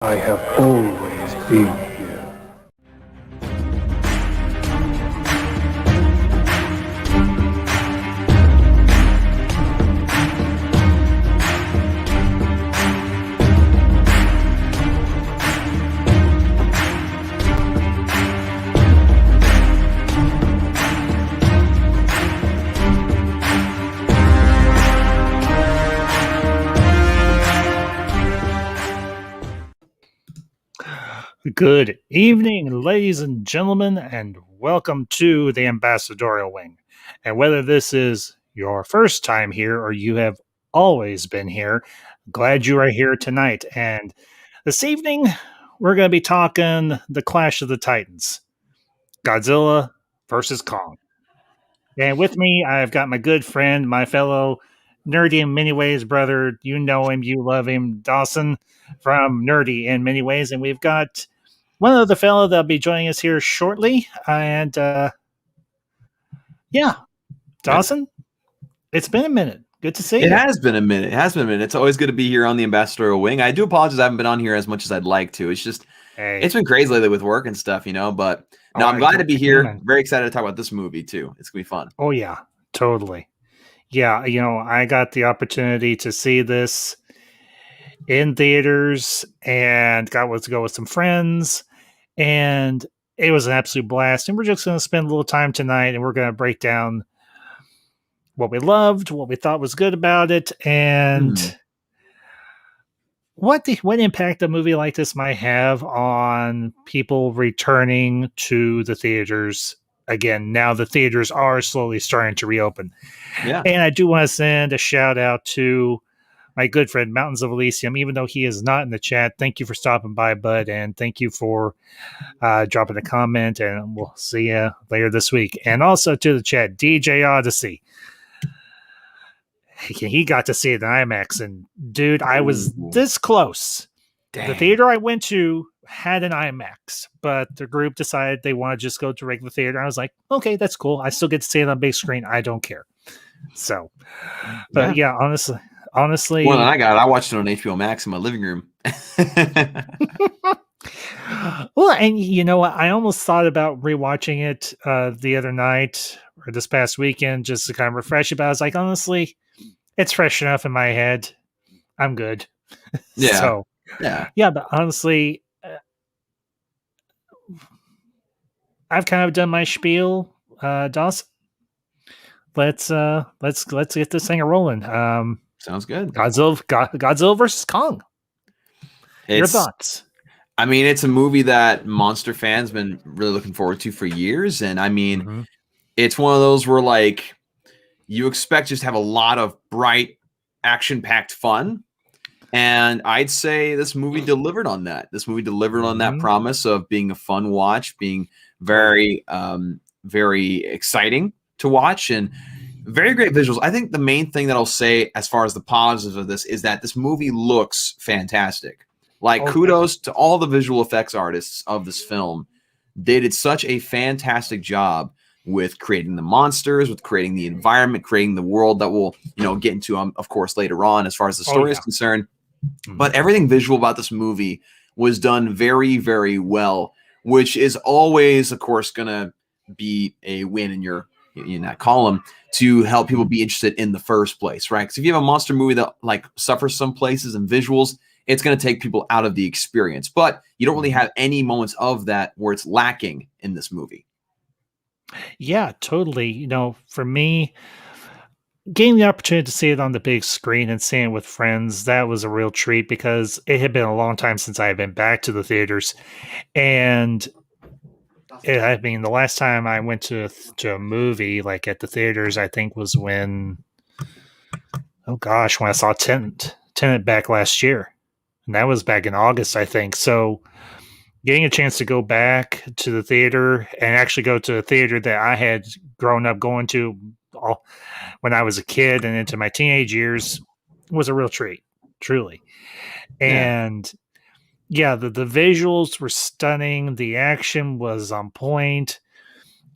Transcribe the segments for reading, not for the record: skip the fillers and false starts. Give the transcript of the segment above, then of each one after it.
I have always been here. Good evening, ladies and gentlemen, and welcome to the Ambassadorial Wing. And whether this is your first time here or you have always been here, glad you are here tonight. And this evening, we're going to be talking the Clash of the Titans, Godzilla versus Kong. And with me, I've got my good friend, my fellow nerdy in many ways brother. You know him, you love him, Dawson from Nerdy in many ways. And we've got one other fellow that'll be joining us here shortly. And yeah, Dawson, it's been a minute. Good to see you. It has been a minute. It has been a minute. It's always good to be here on the Ambassadorial Wing. I do apologize I haven't been on here as much as I'd like to. It's just, it's been crazy lately with work and stuff, you know, but no, I'm glad to be here. Very excited to talk about this movie too. It's going to be fun. Oh, yeah, totally. Yeah, you know, I got the opportunity to see this in theaters and got to go with some friends, and it was an absolute blast. And we're just going to spend a little time tonight, and we're going to break down what we loved, what we thought was good about it, and what impact a movie like this might have on people returning to the theaters again. Now the theaters are slowly starting to reopen. Yeah. And I do want to send a shout out to my good friend Mountains of Elysium, even though he is not in the chat. Thank you for stopping by, bud, and thank you for dropping a comment, and we'll see you later this week. And also to the chat, DJ Odyssey. He got to see it in IMAX, and dude, I was this close. Dang. The theater I went to had an IMAX, but the group decided they want to just go to regular theater. I was like, okay, that's cool. I still get to see it on big screen. I don't care. So, but yeah, honestly, more than I watched it on HBO Max in my living room. Well, and you know what? I almost thought about rewatching it the other night or this past weekend just to kind of refresh it. But I was like, honestly, it's fresh enough in my head. I'm good. Yeah. So, yeah. But honestly, I've kind of done my spiel, Dawson. Let's get this thing rolling. Sounds good. Godzilla versus Kong. Your thoughts? I mean, it's a movie that monster fans been really looking forward to for years, and I mean, it's one of those where like you expect just to have a lot of bright, action-packed fun, and I'd say this movie delivered on that. This movie delivered on that promise of being a fun watch, being very, very exciting to watch, and very great visuals. I think the main thing that I'll say as far as the positives of this is that this movie looks fantastic. Like, kudos to all the visual effects artists of this film. They did such a fantastic job with creating the monsters, with creating the environment, creating the world that we'll, you know, get into, of course, later on as far as the story is concerned. But everything visual about this movie was done very, very well, which is always, of course, going to be a win in that column to help people be interested in the first place, right? Because if you have a monster movie that like suffers some places and visuals, it's going to take people out of the experience. But you don't really have any moments of that where it's lacking in this movie. Yeah, totally. You know, for me, getting the opportunity to see it on the big screen and seeing it with friends, that was a real treat because it had been a long time since I had been back to the theaters. And I mean, the last time I went to a movie like at the theaters, I think was when I saw Tenet back last year. And that was back in August, I think. So getting a chance to go back to the theater and actually go to a theater that I had grown up going to when I was a kid and into my teenage years was a real treat, truly. And yeah, the visuals were stunning. The action was on point.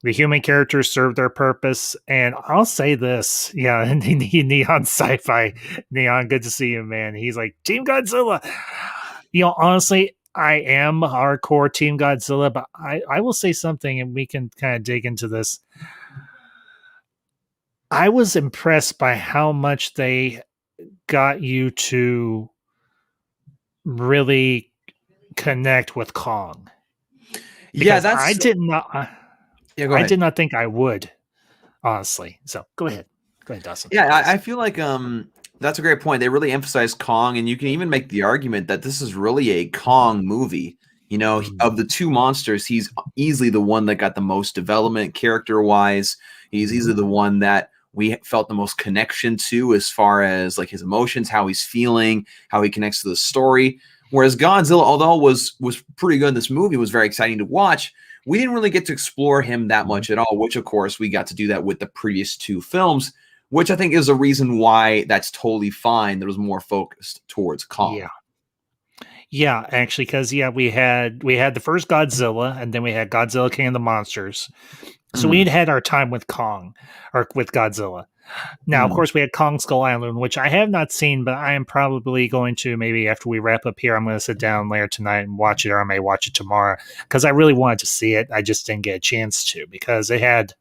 The human characters served their purpose. And I'll say this, Neon Sci-Fi. Neon, good to see you, man. He's like, Team Godzilla. Honestly, I am hardcore Team Godzilla, but I will say something, and we can kind of dig into this. I was impressed by how much they got you to really connect with Kong. Yeah, Because that's yeah. Go I ahead. did not think I would, honestly. So go ahead, Dawson. Yeah, Please. I feel like that's a great point. They really emphasize Kong, and you can even make the argument that this is really a Kong movie. You know, of the two monsters, he's easily the one that got the most development character-wise. He's easily the one that we felt the most connection to as far as like his emotions, how he's feeling, how he connects to the story. Whereas Godzilla, although was pretty good in this movie, was very exciting to watch. We didn't really get to explore him that much at all, which of course we got to do that with the previous two films, which I think is a reason why that's totally fine. That was more focused towards Kong. Yeah, actually, because we had the first Godzilla, and then we had Godzilla King of the Monsters. So we had our time with Kong, or with Godzilla. Now, of course, we had Kong Skull Island, which I have not seen, but I am probably going to, maybe after we wrap up here, I'm going to sit down later tonight and watch it, or I may watch it tomorrow, because I really wanted to see it. I just didn't get a chance to, because it had,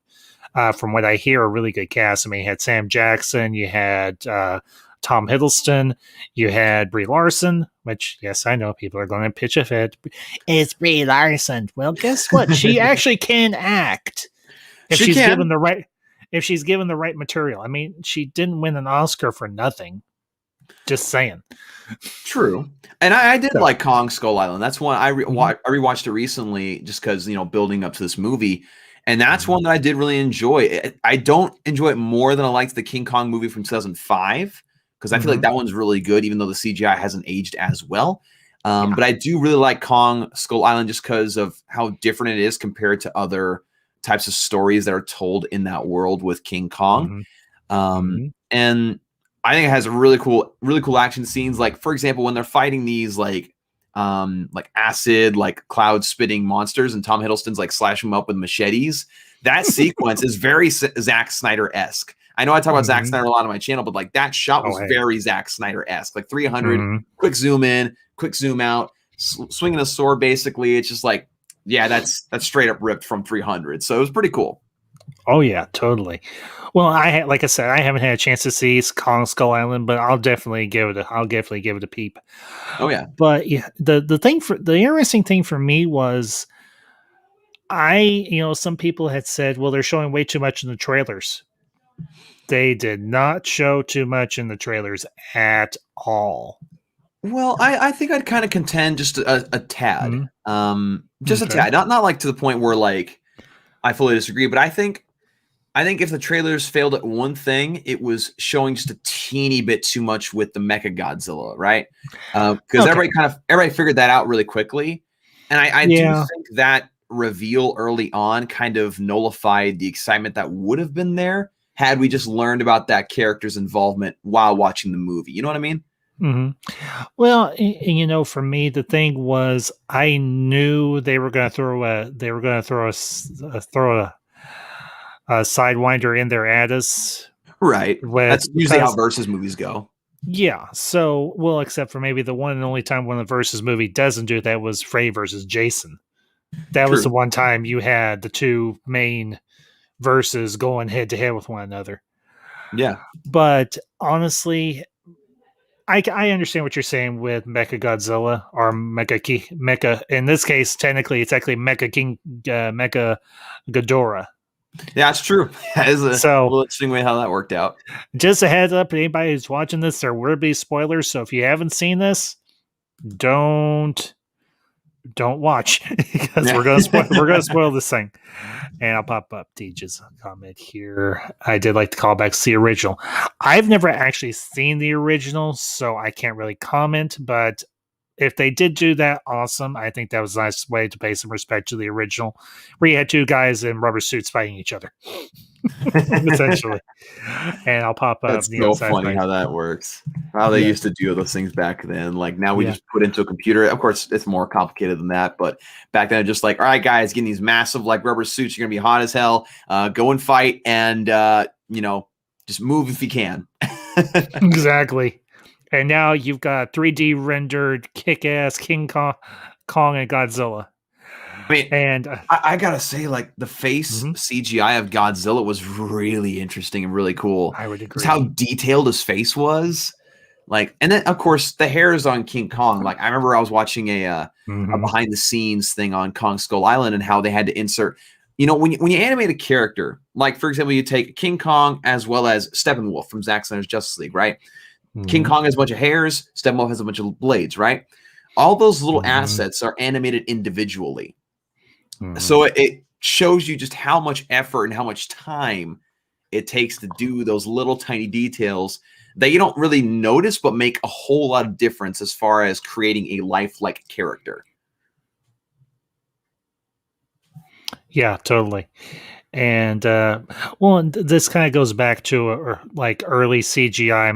from what I hear, a really good cast. I mean, you had Sam Jackson, you had Tom Hiddleston, you had Brie Larson, which, yes, I know people are going to pitch a fit. It's Brie Larson. Well, guess what? She actually can act if she's given the right material. I mean, she didn't win an Oscar for nothing. Just saying. True. And I did like Kong Skull Island. That's one I rewatched it recently just because, building up to this movie. And that's one that I did really enjoy. I don't enjoy it more than I liked the King Kong movie from 2005, because I feel like that one's really good, even though the CGI hasn't aged as well. But I do really like Kong Skull Island just because of how different it is compared to other types of stories that are told in that world with King Kong. And I think it has really cool action scenes. Like, for example, when they're fighting these like acid, like cloud spitting monsters, and Tom Hiddleston's like slashing them up with machetes. That sequence is very Zack Snyder-esque. I know I talk about Zack Snyder a lot on my channel, but like that shot was very Zack Snyder-esque. Like 300, quick zoom in, quick zoom out, swinging a sword. Basically, it's just like, yeah, that's straight up ripped from 300. So it was pretty cool. Oh yeah, totally. Well, like I said, I haven't had a chance to see Kong Skull Island, but I'll definitely give it a peep. Oh yeah. But yeah, the interesting thing for me was, some people had said, well, they're showing way too much in the trailers. They did not show too much in the trailers at all. Well, I think I'd kind of contend just a tad, just a tad, not like to the point where like I fully disagree, but I think if the trailers failed at one thing, it was showing just a teeny bit too much with the Mecha Godzilla, right? Because everybody figured that out really quickly, and I do think that reveal early on kind of nullified the excitement that would have been there had we just learned about that character's involvement while watching the movie. You know what I mean? Well, for me, the thing was, I knew they were going to throw a sidewinder in there at us. Right. That's usually how versus movies go. Yeah. So, well, except for maybe the one and only time when the versus movie doesn't do that was Freddy versus Jason. That was the one time you had the two main verses going head to head with one another. Yeah. But honestly, I understand what you're saying with Mecha Godzilla or Mecha. In this case, technically, it's actually Mecha Ghidorah. Yeah, it's true. That is a little interesting way how that worked out. Just a heads up, anybody who's watching this, there will be spoilers. So if you haven't seen this, don't watch, because we're gonna spoil this thing. And I'll pop up Deej's comment here. I did like the callbacks to the original. I've never actually seen the original, so I can't really comment, but if they did do that, awesome. I think that was a nice way to pay some respect to the original, where you had two guys in rubber suits fighting each other. Essentially. And I'll pop up. That's so funny how that works. How they used to do those things back then. Like now we just put into a computer. Of course, it's more complicated than that, but back then, just like, all right, guys, getting these massive like rubber suits. You're gonna be hot as hell. Go and fight, and just move if you can. Exactly. And now you've got 3D rendered kick-ass Kong and Godzilla. I mean, And I gotta say, like the face Mhm. CGI of Godzilla was really interesting and really cool. I would Just agree. how detailed his face was. Like, and then of course the hairs on King Kong. Like, I remember I was watching a Mhm. behind the scenes thing on Kong Skull Island and how they had to insert. You know, when you animate a character, like for example, you take King Kong as well as Steppenwolf from Zack Snyder's Justice League, right? King Mhm. Kong has a bunch of hairs, Steppenwolf has a bunch of blades, right? All those little Mhm. assets are animated individually. Mhm. So it shows you just how much effort and how much time it takes to do those little tiny details that you don't really notice, but make a whole lot of difference as far as creating a lifelike character. Yeah, totally. And well, and this kind of goes back to like early CGI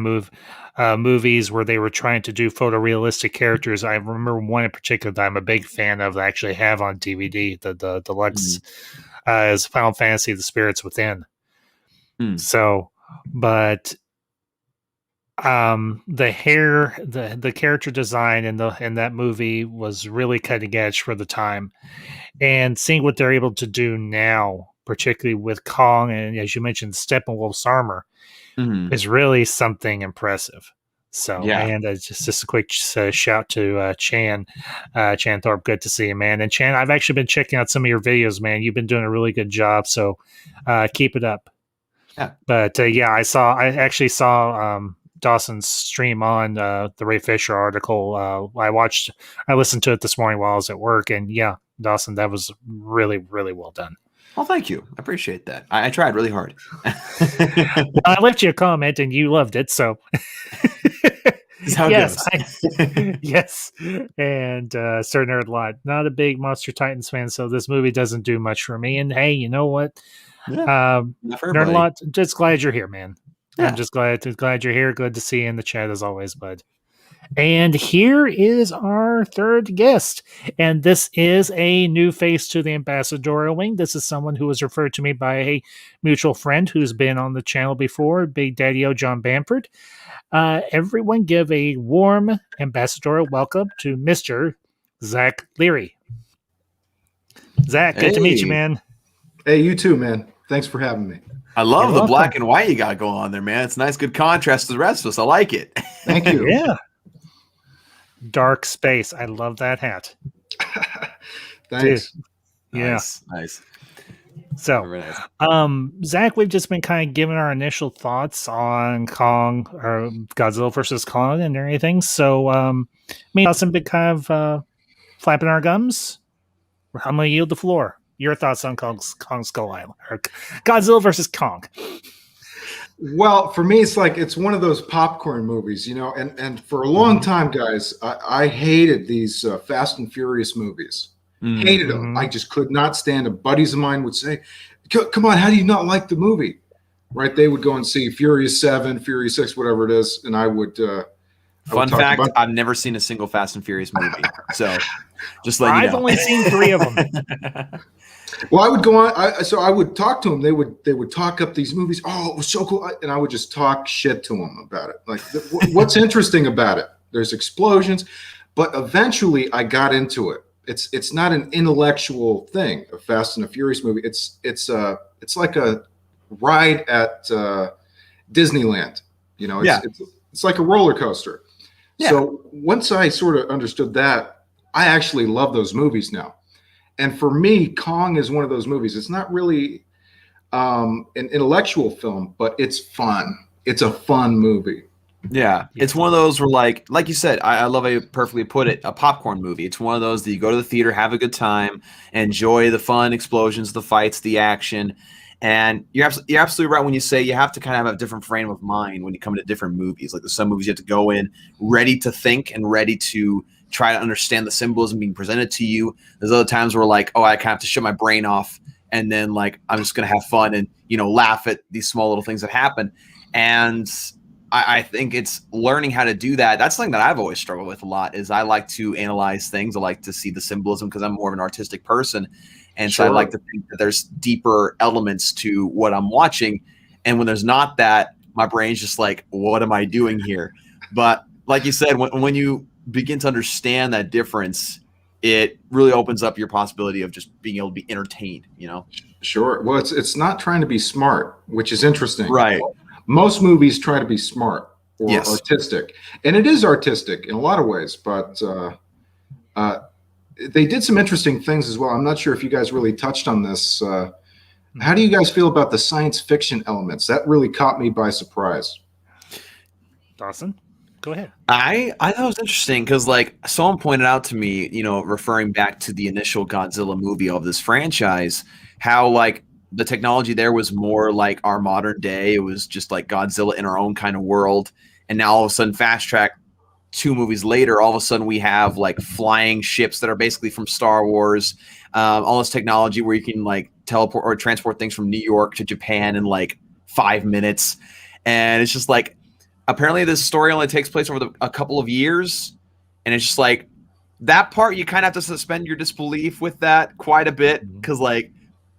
movies where they were trying to do photorealistic characters. I remember one in particular that I'm a big fan of that I actually have on DVD, the deluxe, is Final Fantasy: The Spirits Within. Mm. So, but the hair, the character design in that movie was really cutting edge for the time, and seeing what they're able to do now, particularly with Kong and, as you mentioned, Steppenwolf's armor, Mm-hmm. is really something impressive. So, Yeah. and just a quick shout to Chan Thorpe. Good to see you, man. And Chan, I've actually been checking out some of your videos, man. You've been doing a really good job. So, keep it up. Yeah. But yeah, I actually saw Dawson's stream on the Ray Fisher article. I listened to it this morning while I was at work, and yeah, Dawson, that was really, really well done. Well, thank you. I appreciate that. I tried really hard. I left you a comment, and you loved it, so This is how it yes, goes. yes, and Sir Nerd Lot, not a big Monster Titans fan, so this movie doesn't do much for me. And hey, you know what? Yeah, not for Nerd everybody. Lot, just glad you're here, man. Yeah. I'm just glad you're here. Good to see you in the chat as always, bud. And here is our third guest. And this is a new face to the ambassadorial wing. This is someone who was referred to me by a mutual friend who's been on the channel before, Big Daddy-O John Bamford. Everyone give a warm ambassadorial welcome to Mr. Zach Leary. Zach, good to meet you, man. Hey, you too, man. Thanks for having me. I love You're the welcome. black and white you got going on there, man. It's a nice, good contrast to the rest of us. I like it. Thank you. Yeah. Dark space. I love that hat. Thanks. Dude. Yeah. Nice. So, Very nice. Zach, we've just been kind of giving our initial thoughts on Kong or Godzilla versus Kong and everything. So, maybe some big kind of flapping our gums. I'm going to yield the floor. Your thoughts on Kong Skull Island or Godzilla versus Kong? Well, for me, it's one of those popcorn movies, and for a long time, guys, I hated these Fast and Furious movies. Hated them. I just could not stand them. Buddies of mine would say, come on, how do you not like the movie? Right? They would go and see Furious 7, Furious 6, whatever it is, and I would Fun fact, I've never seen a single Fast and Furious movie. So just let you know. I've only seen 3 of them. Well, I would go on. So I would talk to them. They would talk up these movies. Oh, it was so cool, and I would just talk shit to them about it. Like, what's interesting about it? There's explosions, but eventually I got into it. It's not an intellectual thing. A Fast and a Furious movie. It's like a ride at Disneyland. It's like a roller coaster. Yeah. So once I sort of understood that, I actually love those movies now. And for me, Kong is one of those movies. It's not really an intellectual film, but it's fun. It's a fun movie. Yeah. It's one of those where, like you said, I love how you perfectly put it, a popcorn movie. It's one of those that you go to the theater, have a good time, enjoy the fun explosions, the fights, the action. And you're absolutely right when you say you have to kind of have a different frame of mind when you come to different movies. Like, there's some movies you have to go in ready to think and ready to try to understand the symbolism being presented to you. There's other times where, like, oh, I kind of have to shut my brain off, and then, like, I'm just going to have fun and, laugh at these small little things that happen. And I think it's learning how to do that. That's something that I've always struggled with a lot, is I like to analyze things. I like to see the symbolism because I'm more of an artistic person. And so I like to think that there's deeper elements to what I'm watching. And when there's not that, my brain's just like, what am I doing here? But like you said, when you begin to understand that difference, it really opens up your possibility of just being able to be entertained, you know? Sure. Well, it's not trying to be smart, which is interesting. Right. Most movies try to be smart or Yes. artistic, and it is artistic in a lot of ways, but they did some interesting things as well. I'm not sure if you guys really touched on this. How do you guys feel about the science fiction elements? That really caught me by surprise. Dawson, go ahead. I thought it was interesting because, like, someone pointed out to me, you know, referring back to the initial Godzilla movie of this franchise, how, like, the technology there was more like our modern day. It was just like Godzilla in our own kind of world. And now all of a sudden, fast track 2 movies later, all of a sudden we have like flying ships that are basically from Star Wars. All this technology where you can like teleport or transport things from New York to Japan in like 5 minutes. And it's just like, apparently this story only takes place over a couple of years. And it's just like that part, you kind of have to suspend your disbelief with that quite a bit. Because like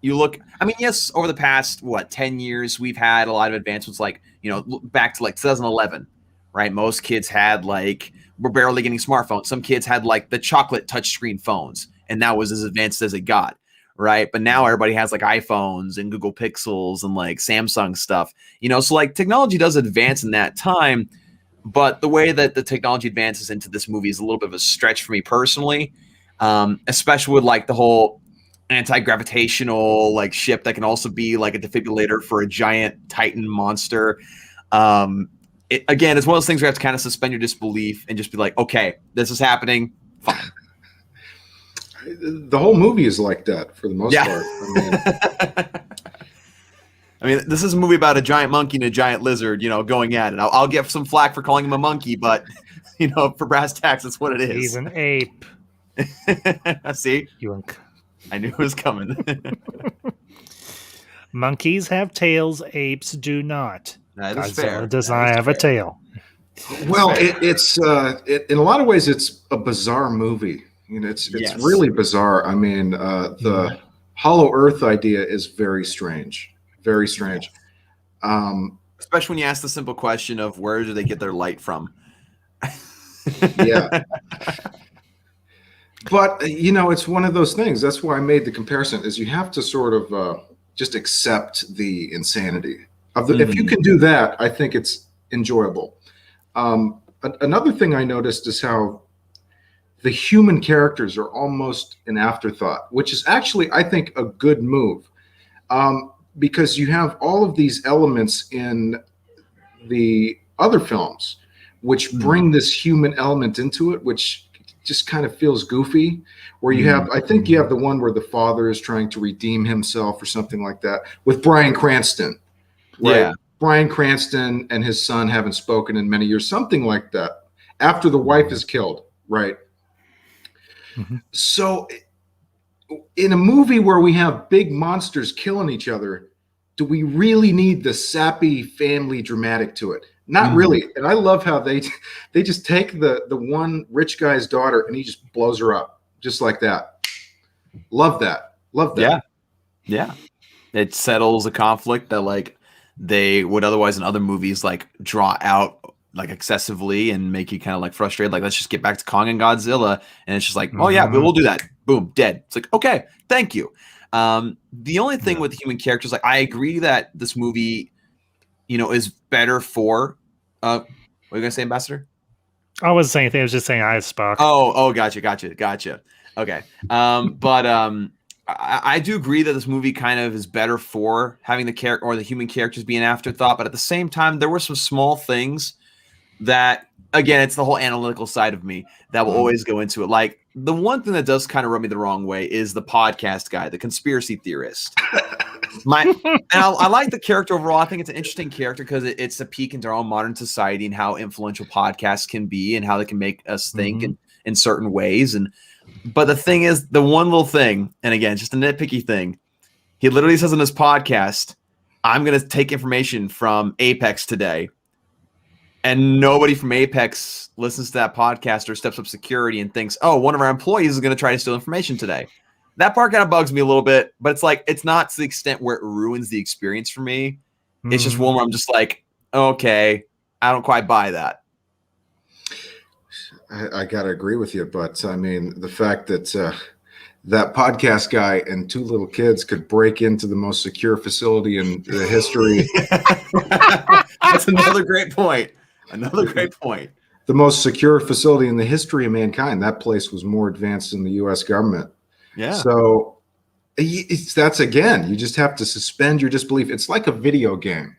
you look, I mean, yes, over the past, 10 years, we've had a lot of advancements, like, you know, back to like 2011, right? Most kids had like, we're barely getting smartphones. Some kids had like the chocolate touchscreen phones, and that was as advanced as it got, right? But now everybody has like iPhones and Google Pixels and like Samsung stuff, you know? So like technology does advance in that time, but the way that the technology advances into this movie is a little bit of a stretch for me personally, especially with like the whole anti-gravitational like ship that can also be like a defibrillator for a giant Titan monster. Again, it's one of those things where you have to kind of suspend your disbelief and just be like, okay, this is happening. Fine. The whole movie is like that for the most part. I mean, this is a movie about a giant monkey and a giant lizard, you know, going at it. I'll get some flack for calling him a monkey, but, you know, for brass tacks, that's what it is. He's an ape. See? I knew it was coming. Monkeys have tails, apes do not. That is Godzilla fair. does not have a tail. Well, it's in a lot of ways, it's a bizarre movie. You know, it's really bizarre. I mean, the Hollow Earth idea is very strange, very strange. Especially when you ask the simple question of where do they get their light from? Yeah. But, you know, it's one of those things. That's why I made the comparison, is you have to sort of just accept the insanity. If you can do that, I think it's enjoyable. Another thing I noticed is how the human characters are almost an afterthought, which is actually, I think, a good move. Because you have all of these elements in the other films, which bring this human element into it, which just kind of feels goofy, where you have, I think you have the one where the father is trying to redeem himself or something like that with Bryan Cranston. Right? Yeah. Bryan Cranston and his son haven't spoken in many years, something like that, after the wife is killed. Right. So in a movie where we have big monsters killing each other, do we really need the sappy family dramatic to it? Not really. And I love how they just take the one rich guy's daughter and he just blows her up just like that. Love that. Love that. Yeah. It settles a conflict that like they would otherwise in other movies like draw out like excessively and make you kind of like frustrated. Like, let's just get back to Kong and Godzilla. And it's just like, oh yeah, we'll do that. Boom, dead. It's like, okay, thank you. The only thing with human characters, like I agree that this movie, you know, is better for what are you gonna say, Ambassador? I wasn't saying anything, I was just saying I spoke. Oh, gotcha. Okay. I do agree that this movie kind of is better for having the character or the human characters be an afterthought, but at the same time, there were some small things that, again, it's the whole analytical side of me that will always go into it. Like the one thing that does kind of rub me the wrong way is the podcast guy, the conspiracy theorist. I like the character overall. I think it's an interesting character because it's a peek into our own modern society and how influential podcasts can be and how they can make us think in certain ways. But the thing is, the one little thing, and again, just a nitpicky thing, he literally says in his podcast, I'm going to take information from Apex today. And nobody from Apex listens to that podcast or steps up security and thinks, oh, one of our employees is going to try to steal information today. That part kind of bugs me a little bit, but it's like, it's not to the extent where it ruins the experience for me. It's just one where I'm just like, okay, I don't quite buy that. I got to agree with you, but I mean, the fact that that podcast guy and two little kids could break into the most secure facility in the history, That's another great point. Another great point. the most secure facility in the history of mankind. That place was more advanced than the U.S. government. Yeah. So that's again, you just have to suspend your disbelief. It's like a video game.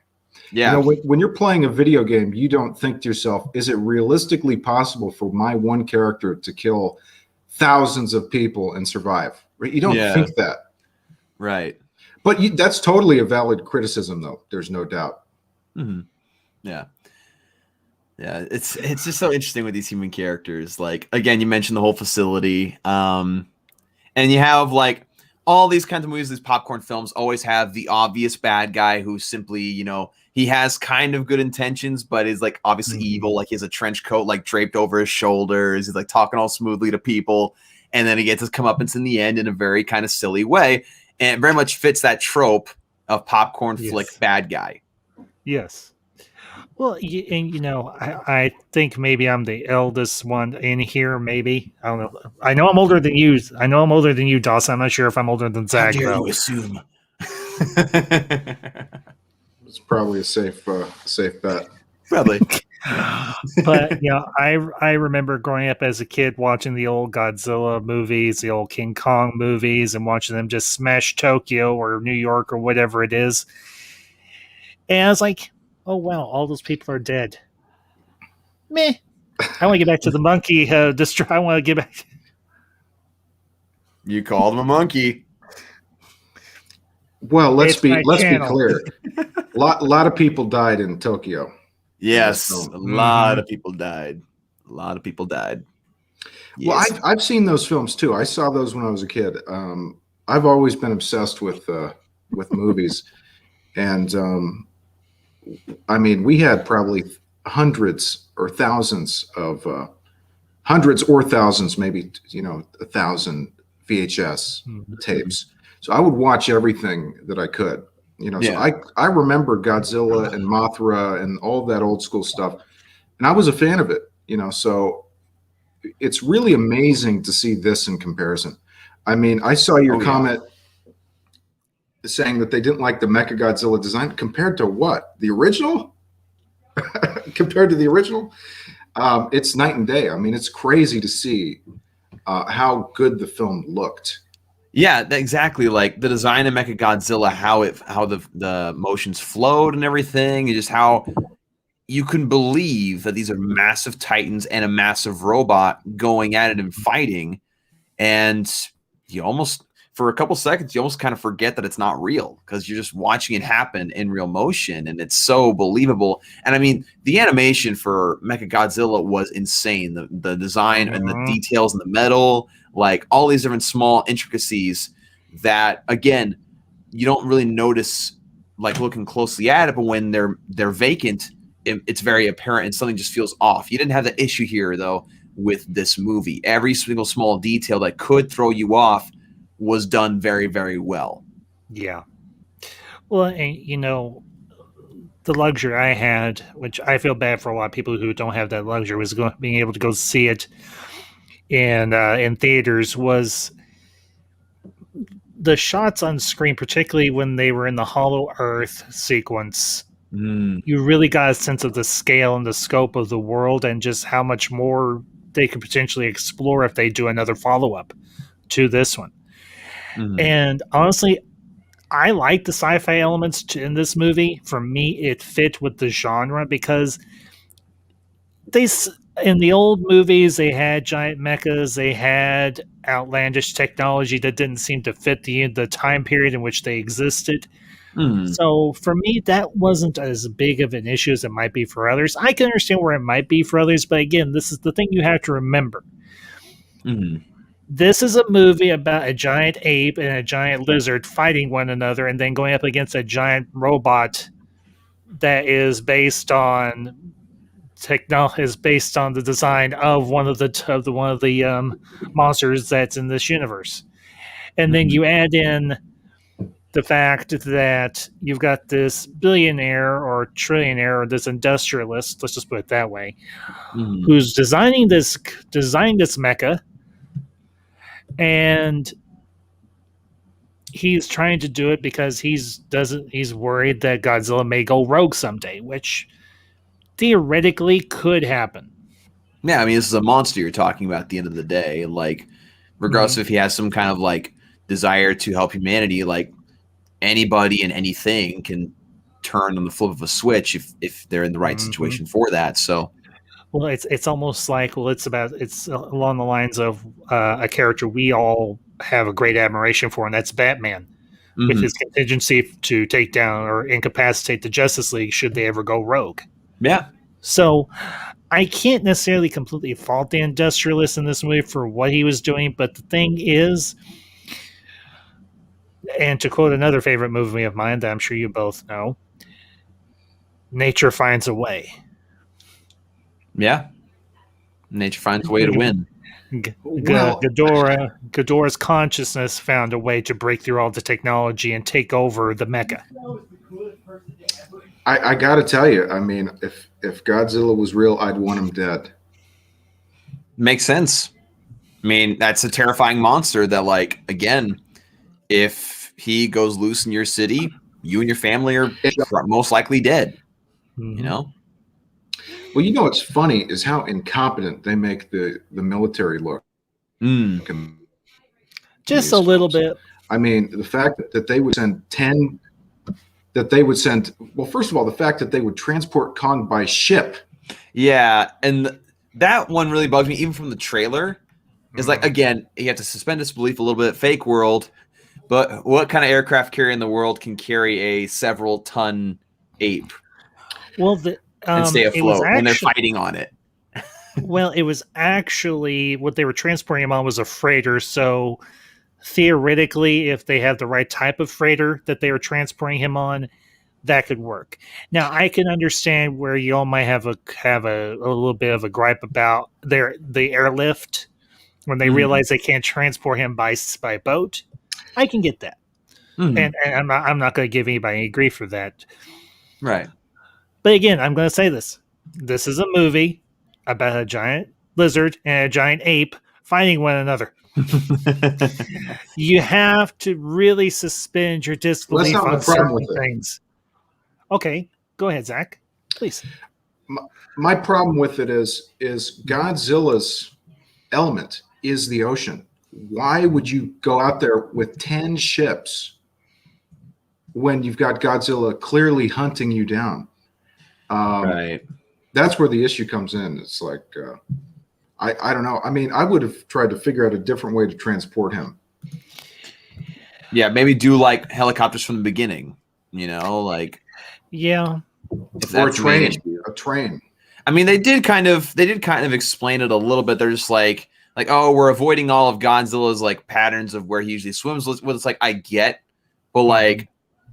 Yeah. You know, when you're playing a video game, you don't think to yourself, is it realistically possible for my one character to kill thousands of people and survive? Right? You don't think that. Right. But that's totally a valid criticism, though. There's no doubt. Mm-hmm. Yeah. Yeah. It's just so interesting with these human characters. Like, again, you mentioned the whole facility. And you have like all these kinds of movies, these popcorn films always have the obvious bad guy who simply, you know, he has kind of good intentions, but is like obviously evil. Like he has a trench coat like draped over his shoulders. He's like talking all smoothly to people. And then he gets his comeuppance in the end in a very kind of silly way. And it very much fits that trope of popcorn flick bad guy. Yes. Well, and you know, I think maybe I'm the eldest one in here. Maybe I don't know. I know I'm older than you. I know I'm older than you, Dawson. I'm not sure if I'm older than Zach. How dare though. you assume? It's probably a safe bet. Probably. But you know, I remember growing up as a kid watching the old Godzilla movies, the old King Kong movies, and watching them just smash Tokyo or New York or whatever it is. And I was like, oh wow, all those people are dead. Meh. I want to get back to the monkey. I want to get back. You called him a monkey. Well, let's be channel. clear. A lot of people died in Tokyo. Yes, a lot of people died. A lot of people died. Yes. Well, I've seen those films too. I saw those when I was a kid. I've always been obsessed with movies, and I mean, we had probably hundreds or thousands, maybe 1,000 VHS tapes. So I would watch everything that I could. You know, so I remember Godzilla and Mothra and all that old school stuff, and I was a fan of it. You know, so it's really amazing to see this in comparison. I mean, I saw your comment saying that they didn't like the Mechagodzilla design compared to what? The original? Compared to the original? It's night and day. I mean, it's crazy to see how good the film looked. Yeah, exactly. Like the design of Mechagodzilla, how the motions flowed and everything, and just how you can believe that these are massive titans and a massive robot going at it and fighting, and you almost, for a couple seconds, you almost kind of forget that it's not real because you're just watching it happen in real motion, and it's so believable. And I mean, the animation for Mechagodzilla was insane. The design and the details in the metal, like all these different small intricacies that, again, you don't really notice like looking closely at it, but when they're vacant, it's very apparent and something just feels off. You didn't have that issue here though with this movie. Every single small detail that could throw you off was done very, very well. Yeah. Well, and you know, the luxury I had, which I feel bad for a lot of people who don't have that luxury, was being able to go see it in theaters, was the shots on screen, particularly when they were in the Hollow Earth sequence. You really got a sense of the scale and the scope of the world and just how much more they could potentially explore if they do another follow-up to this one. And honestly, I like the sci-fi elements in this movie. For me, it fit with the genre because in the old movies, they had giant mechas, they had outlandish technology that didn't seem to fit the time period in which they existed. So for me, that wasn't as big of an issue as it might be for others. I can understand where it might be for others, but again, this is the thing you have to remember. This is a movie about a giant ape and a giant lizard fighting one another and then going up against a giant robot that is based on the design of one of the monsters that's in this universe. And then you add in the fact that you've got this billionaire or trillionaire or this industrialist, let's just put it that way, who's designing this mecha, and he's trying to do it because he's worried that Godzilla may go rogue someday, which theoretically could happen. Yeah, I mean, this is a monster you're talking about at the end of the day. Like, regardless if he has some kind of like desire to help humanity, like anybody and anything can turn on the flip of a switch if they're in the right situation for that. So, well, it's almost like, well, it's along the lines of a character we all have a great admiration for, and that's Batman, with his contingency to take down or incapacitate the Justice League should they ever go rogue. Yeah. So I can't necessarily completely fault the industrialist in this movie for what he was doing, but the thing is, and to quote another favorite movie of mine that I'm sure you both know, nature finds a way. Yeah. Nature finds a way to win. Ghidorah's consciousness found a way to break through all the technology and take over the mecha. I got to tell you, I mean, if Godzilla was real, I'd want him dead. Makes sense. I mean, that's a terrifying monster that, like, again, if he goes loose in your city, you and your family are most likely dead. You know? Well, you know what's funny is how incompetent they make the military look. Just a little bit. I mean, the fact that they would send well, first of all, the fact that they would transport Kong by ship. Yeah, and that one really bugs me, even from the trailer. Is like, again, you have to suspend disbelief a little bit. Fake world, but what kind of aircraft carrier in the world can carry a several-ton ape? Well, and stay afloat when they're fighting on it. Well, it was actually what they were transporting him on was a freighter. So theoretically, if they have the right type of freighter that they were transporting him on, that could work. Now, I can understand where you all might have a little bit of a gripe about the airlift when they realize they can't transport him by boat. I can get that, and I'm not going to give anybody any grief for that. Right. But again, I'm going to say this. This is a movie about a giant lizard and a giant ape fighting one another. You have to really suspend your disbelief on certain things. Okay, go ahead, Zach. Please. My problem with it is Godzilla's element is the ocean. Why would you go out there with 10 ships when you've got Godzilla clearly hunting you down? Right. That's where the issue comes in. It's like, I don't know. I mean, I would have tried to figure out a different way to transport him. Yeah, maybe do like helicopters from the beginning, you know, like. Yeah. Or a train. I mean, they did kind of explain it a little bit. They're just like, oh, we're avoiding all of Godzilla's like patterns of where he usually swims. Well, it's like, I get, but like,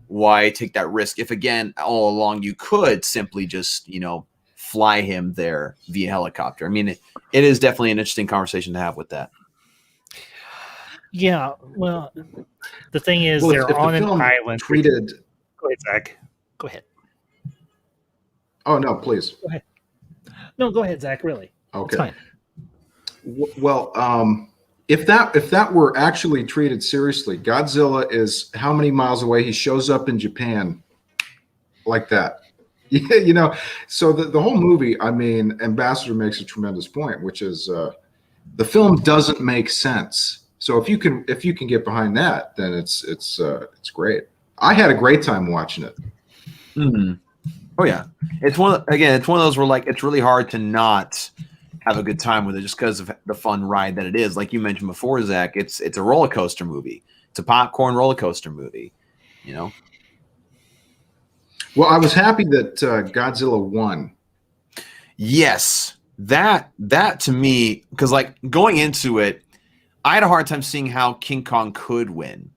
why take that risk if, again, all along you could simply just, you know, fly him there via helicopter? I mean, it is definitely an interesting conversation to have with that. Yeah, well, the thing is, they're on an island. Go ahead, Zach. Go ahead. Oh, no, please. Go ahead. No, go ahead, Zach, really. Okay. It's fine. Well, if that were actually treated seriously, Godzilla is how many miles away? He shows up in Japan like that. Yeah, you know, so the whole movie, I mean, Ambassador makes a tremendous point, which is the film doesn't make sense. So if you can get behind that, then it's great. I had a great time watching it. Oh yeah, it's one of those where like it's really hard to not have a good time with it just because of the fun ride that it is. Like you mentioned before, Zach, it's a roller coaster movie. It's a popcorn roller coaster movie, you know. Well, I was happy that Godzilla won. Yes, that to me, because like going into it, I had a hard time seeing how King Kong could win.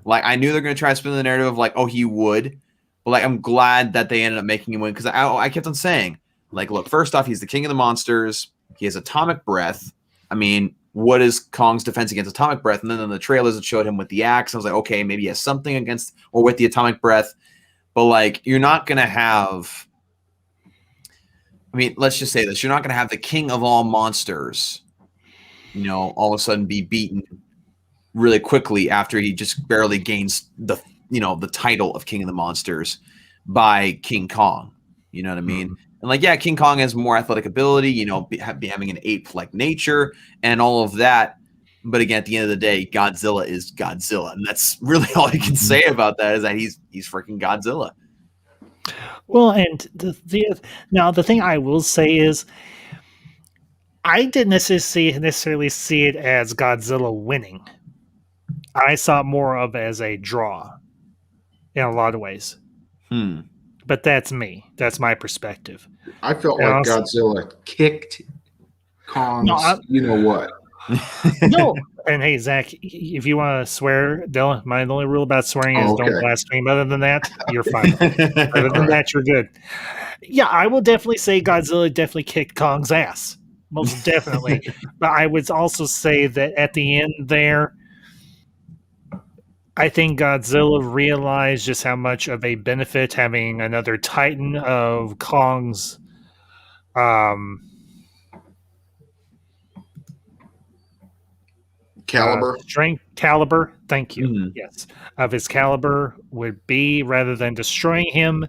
Like I knew they're going to try to spin the narrative of like, oh, he would, but like I'm glad that they ended up making him win because I kept on saying like, look, first off, he's the king of the monsters. He has atomic breath. I mean, what is Kong's defense against atomic breath? And then in the trailers it showed him with the axe. I was like, okay, maybe he has something against or with the atomic breath, but like you're not gonna have. I mean, let's just say this: you're not gonna have the king of all monsters, all of a sudden be beaten really quickly after he just barely gains the title of king of the monsters by King Kong. You know what I mean? Mhm. And like, yeah, King Kong has more athletic ability, having an ape-like nature and all of that. But again, at the end of the day, Godzilla is Godzilla, and that's really all you can say about that is that he's freaking Godzilla. Well, and the thing I will say is, I didn't necessarily see it as Godzilla winning. I saw it more of as a draw in a lot of ways. But that's me. That's my perspective. I felt like Godzilla kicked Kong's, what? No. And hey, Zach, if you want to swear, my only rule about swearing is don't blaspheme. Other than that, you're fine. Other than that, you're good. Yeah, I will definitely say Godzilla definitely kicked Kong's ass. Most definitely. But I would also say that at the end there, I think Godzilla realized just how much of a benefit having another Titan of Kong's Caliber. Strength caliber. Thank you. Yes. Of his caliber would be, rather than destroying him,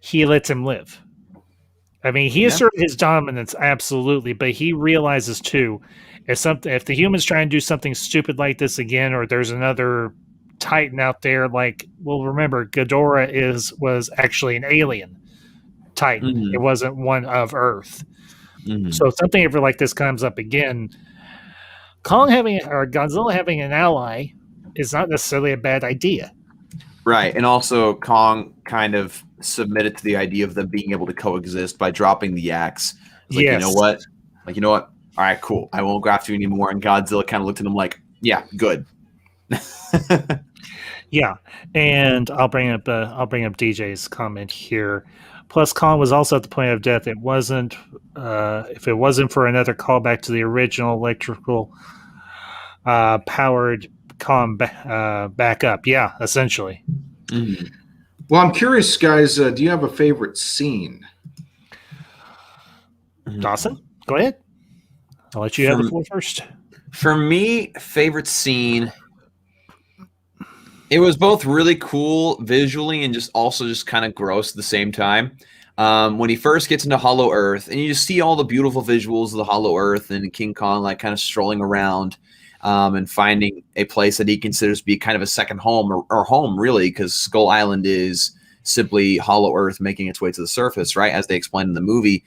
he lets him live. I mean, he asserted his dominance, absolutely, but he realizes too, if the humans try and do something stupid like this again, or there's another Titan out there, remember, Ghidorah was actually an alien Titan. It wasn't one of Earth. So if something ever like this comes up again, Godzilla having an ally is not necessarily a bad idea. Right. And also Kong kind of submitted to the idea of them being able to coexist by dropping the axe. Like, you know what? All right, cool. I won't go after you anymore. And Godzilla kind of looked at him like, yeah, good. Yeah. And I'll bring up DJ's comment here. Plus, Kong was also at the point of death. It wasn't, if it wasn't for another callback to the original electrical powered Kong backup. Yeah, essentially. Well, I'm curious, guys. Do you have a favorite scene? Dawson, go ahead. I'll let you have the floor first. For me, favorite scene. It was both really cool visually and just kind of gross at the same time. When he first gets into Hollow Earth, and you just see all the beautiful visuals of the Hollow Earth and King Kong like kind of strolling around and finding a place that he considers to be kind of a second home or home, really, because Skull Island is simply Hollow Earth making its way to the surface, right, as they explained in the movie.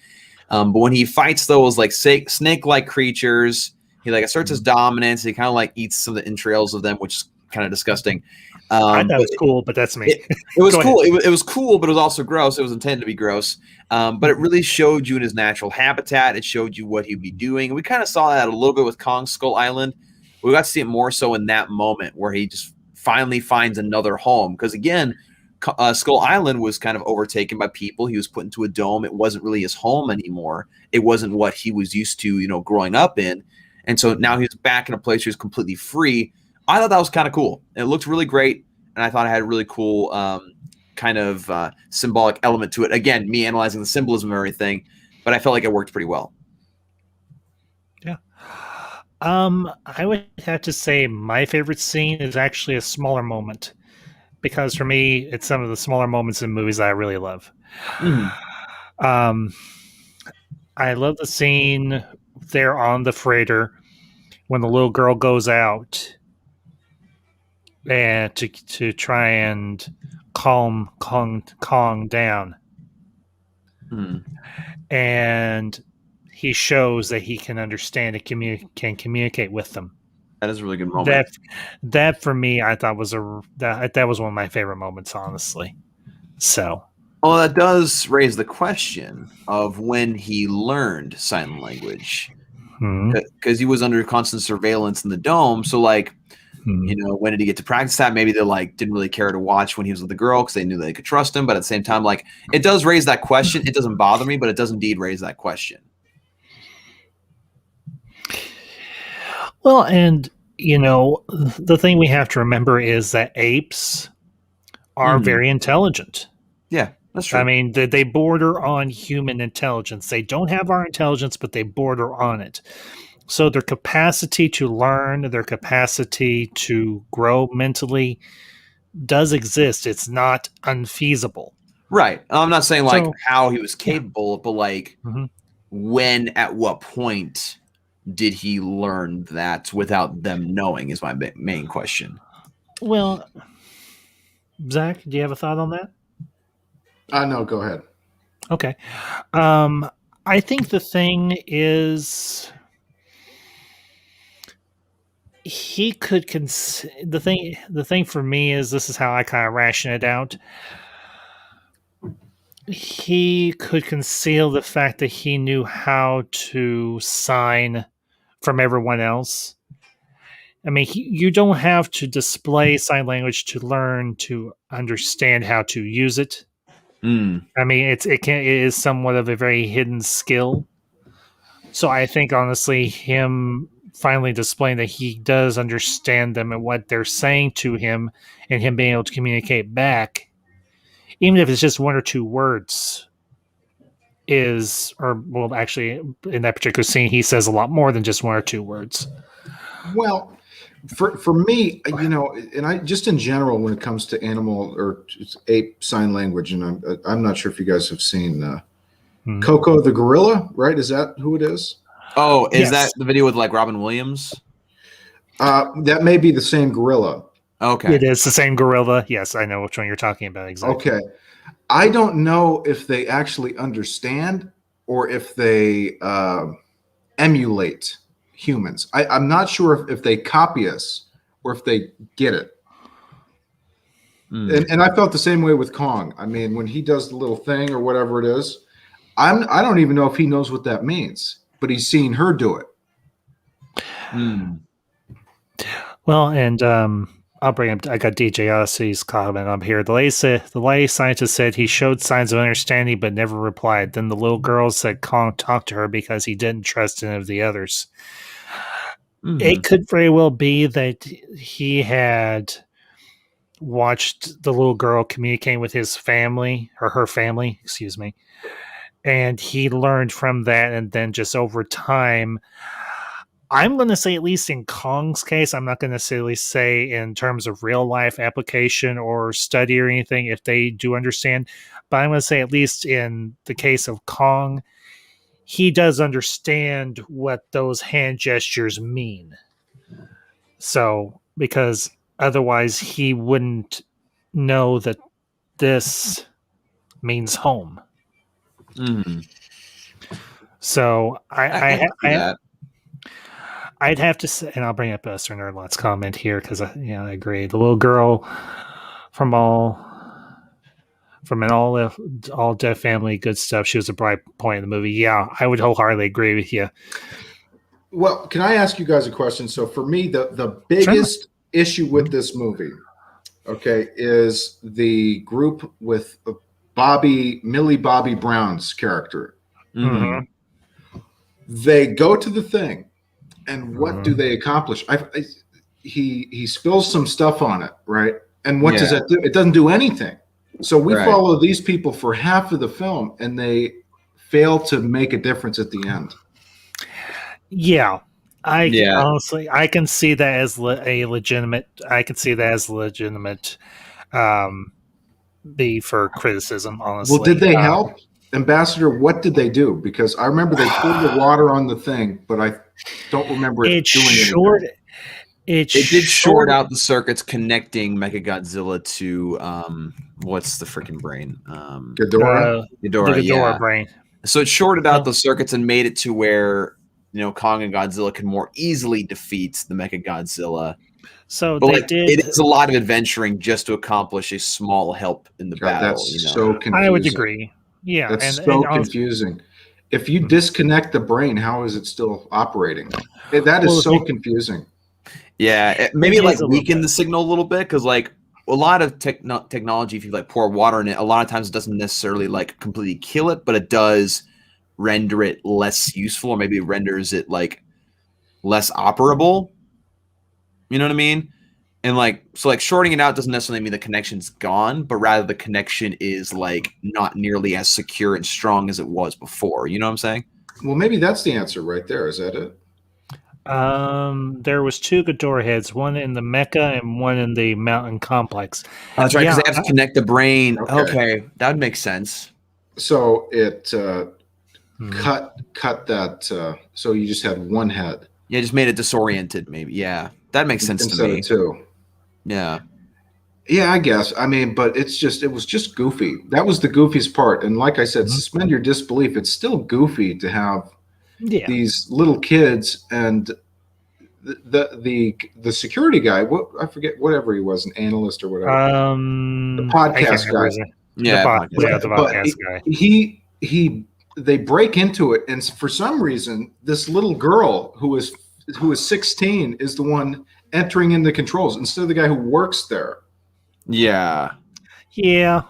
But when he fights those like snake-like creatures, he like asserts his dominance. He kind of like eats some of the entrails of them, which is kind of disgusting. I thought it was cool, but that's me. It was cool. It was cool, but it was also gross. It was intended to be gross. But it really showed you in his natural habitat. It showed you what he'd be doing. And we kind of saw that a little bit with Kong Skull Island. We got to see it more so in that moment where he just finally finds another home. Because again, Skull Island was kind of overtaken by people. He was put into a dome. It wasn't really his home anymore. It wasn't what he was used to, growing up in. And so now he's back in a place where he's completely free. I thought that was kind of cool. It looked really great, and I thought it had a really cool kind of symbolic element to it. Again, me analyzing the symbolism of everything, but I felt like it worked pretty well. Yeah. I would have to say my favorite scene is actually a smaller moment, because for me, it's some of the smaller moments in movies that I really love. I love the scene there on the freighter when the little girl goes out and to try and calm Kong down. And he shows that he can understand and can communicate with them. That is a really good moment. That for me, I thought was that was one of my favorite moments, honestly. So, well, that does raise the question of when he learned sign language, because he was under constant surveillance in the dome. So, like, when did he get to practice that? Maybe they didn't really care to watch when he was with the girl because they knew they could trust him. But at the same time, it does raise that question. It doesn't bother me, but it does indeed raise that question. Well, and the thing we have to remember is that apes are very intelligent. Yeah, that's true. I mean, they border on human intelligence. They don't have our intelligence, but they border on it. So their capacity to learn, their capacity to grow mentally does exist. It's not unfeasible. Right. I'm not saying like So, how he was capable, but like Mhm. when, at what point did he learn that without them knowing is my main question. Well, Zach, do you have a thought on that? No, go ahead. Okay. I think the thing is he could the thing for me is this is how I kind of ration it out. He could conceal the fact that he knew how to sign from everyone else. I mean, you don't have to display sign language to learn to understand how to use it. I mean, it is somewhat of a very hidden skill. So I think honestly, him finally displaying that he does understand them and what they're saying to him, and him being able to communicate back, even if it's just one or two words, actually, in that particular scene, he says a lot more than just one or two words. Well, for me, and I just in general, when it comes to animal or ape sign language, and I'm not sure if you guys have seen Coco the gorilla, right? Is that who it is? Oh, is Yes. that the video with like Robin Williams? That may be the same gorilla. Okay. It is the same gorilla. Yes, I know which one you're talking about exactly. Okay. I don't know if they actually understand or if they emulate humans. I'm not sure if they copy us or if they get it. And I felt the same way with Kong. I mean, when he does the little thing or whatever it is, I don't even know if he knows what that means, but he's seen her do it. Well, and I'll bring up. I got DJ Odyssey's comment up here. The lay scientist said he showed signs of understanding but never replied. Then the little girl said Kong talked to her because he didn't trust any of the others. It could very well be that he had watched the little girl communicating with his family or her family, excuse me, and he learned from that, and then just over time. I'm going to say, at least in Kong's case, I'm not going to necessarily say in terms of real life application or study or anything if they do understand, but I'm going to say, at least in the case of Kong, he does understand what those hand gestures mean. So, because otherwise he wouldn't know that this means home. So, I'd have to say, and I'll bring up Sir Nerdlot's comment here because I agree. The little girl from an all deaf family, good stuff. She was a bright point in the movie. Yeah, I would wholeheartedly agree with you. Well, can I ask you guys a question? So for me, the biggest issue with this movie, okay, is the group with Millie Bobby Brown's character. They go to the thing. And what do they accomplish? He spills some stuff on it, right? And what does that do? It doesn't do anything. So we follow these people for half of the film, and they fail to make a difference at the end. Yeah, honestly, I can see that as legitimate. I can see that as legitimate. Be for criticism, honestly. Well, did they help? Ambassador, what did they do? Because I remember they poured the water on the thing, but I don't remember it doing anything. It did short out the circuits connecting Mechagodzilla to what's the freaking brain? Ghidorah. The Ghidorah brain. So it shorted out the circuits and made it to where Kong and Godzilla can more easily defeat the Mechagodzilla. So but it is a lot of adventuring just to accomplish a small help in the battle. That's so confusing. I would agree. Yeah, that's so confusing. If you disconnect the brain, how is it still operating? That is so confusing. Yeah, maybe weaken the signal a little bit because a lot of technology, if you pour water in it, a lot of times it doesn't necessarily completely kill it, but it does render it less useful, or maybe it renders it less operable. You know what I mean? And like, so like shorting it out doesn't necessarily mean the connection's gone, but rather the connection is like not nearly as secure and strong as it was before. You know what I'm saying? Well, maybe that's the answer right there. Is that it? There was two Ghidorah heads, one in the Mecca and one in the mountain complex. Oh, that's right, because Yeah, they have to connect the brain. Okay. Okay, that would make sense. So it Mhm. cut that. So you just had one head. Yeah, just made it disoriented, maybe. Yeah, that makes sense to instead me. of two. Yeah. Yeah, I guess. I mean, but it was just goofy. That was the goofiest part. And like I said, Mhm. suspend your disbelief. It's still goofy to have Yeah. these little kids and the security guy. What I forget, whatever he was, an analyst or whatever. The I can't podcast remember guy. his name. Yeah, The But podcast guy. they break into it, and for some reason, this little girl who is 16 is the one entering in the controls instead of the guy who works there. Yeah. Yeah,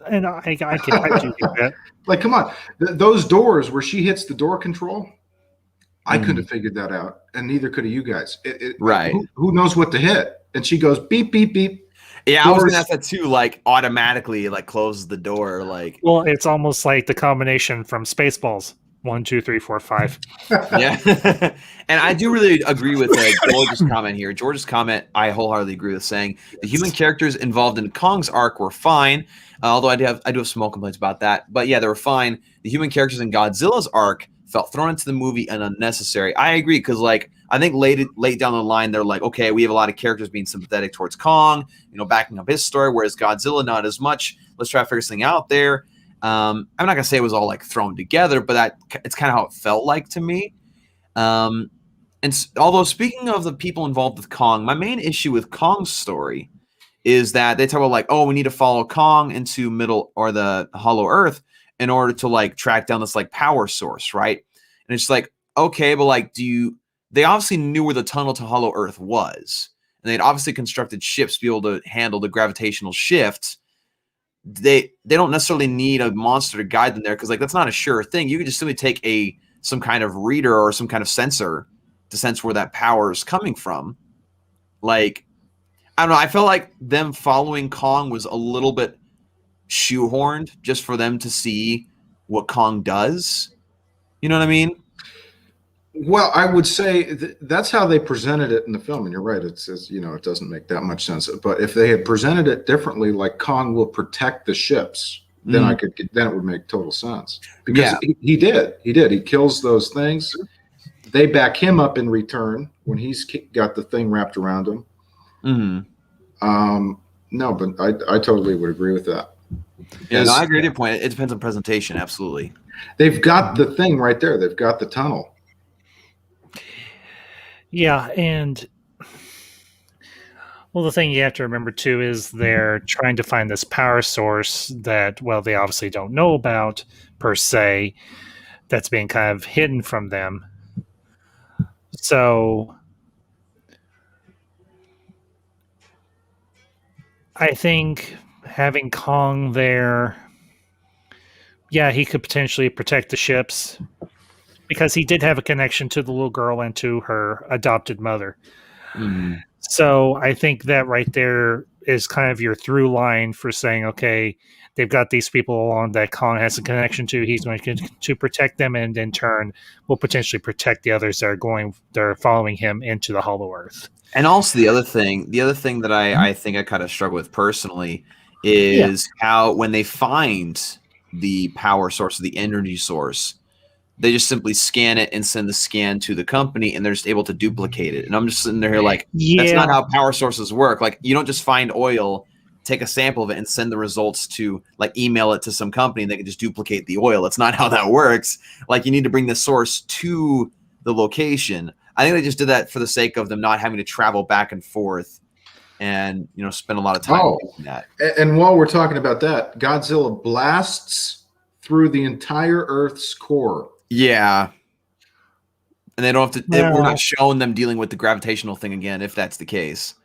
and I do get that. Like, come on, those doors where she hits the door control, I couldn't have figured that out, and neither could have you guys. Right. Who knows what to hit? And she goes beep beep beep. Yeah, I was Doors- gonna ask that too. Like automatically, like closes the door. Like, Well, it's almost like the combination from Spaceballs 1, 2, 3, 4, 5. yeah. And I do really agree with George's comment here. George's comment, I wholeheartedly agree with, saying the human characters involved in Kong's arc were fine, although I do have small complaints about that. But yeah, they were fine. The human characters in Godzilla's arc felt thrown into the movie and unnecessary. I agree, because like I think late down the line, they're like, okay, we have a lot of characters being sympathetic towards Kong, backing up his story, whereas Godzilla not as much. Let's try to figure something out there. I'm not gonna say it was all like thrown together, but it's kind of how it felt like to me. Although speaking of the people involved with Kong, my main issue with Kong's story is that they talk about like, oh, we need to follow Kong into middle or the Hollow Earth in order to like track down this like power source, right? And it's like, okay, but like, they obviously knew where the tunnel to Hollow Earth was, and they'd obviously constructed ships to be able to handle the gravitational shift. They don't necessarily need a monster to guide them there, because like that's not a sure thing. You could just simply take some kind of reader or some kind of sensor to sense where that power is coming from. Like, I don't know. I felt like them following Kong was a little bit shoehorned just for them to see what Kong does. You know what I mean? Well, I would say that's how they presented it in the film, and you're right. It says it doesn't make that much sense. But if they had presented it differently, like Kong will protect the ships, then then it would make total sense. Because he did. He kills those things. They back him up in return when he's got the thing wrapped around him. Mm-hmm. No, but I totally would agree with that. Yeah, no, I agree with your point. It depends on presentation. Absolutely. They've got the thing right there. They've got the tunnel. Yeah, and well, the thing you have to remember too is they're trying to find this power source that, well, they obviously don't know about per se, that's being kind of hidden from them. So I think having Kong there, yeah, he could potentially protect the ships, because he did have a connection to the little girl and to her adopted mother. Mm-hmm. So I think that right there is kind of your through line for saying, okay, they've got these people along that Kong has a connection to. He's going to protect them, and in turn will potentially protect the others that are following him into the Hollow Earth. And also the other thing that I think I kind of struggle with personally is how when they find the power source or the energy source, they just simply scan it and send the scan to the company, and they're just able to duplicate it. And I'm just sitting there here like, that's not how power sources work. Like, you don't just find oil, take a sample of it, and send the results to, like, email it to some company, and they can just duplicate the oil. That's not how that works. Like, you need to bring the source to the location. I think they just did that for the sake of them not having to travel back and forth and, spend a lot of time doing that. And while we're talking about that, Godzilla blasts through the entire Earth's core. Yeah. And they don't have to, we're not showing them dealing with the gravitational thing again, if that's the case.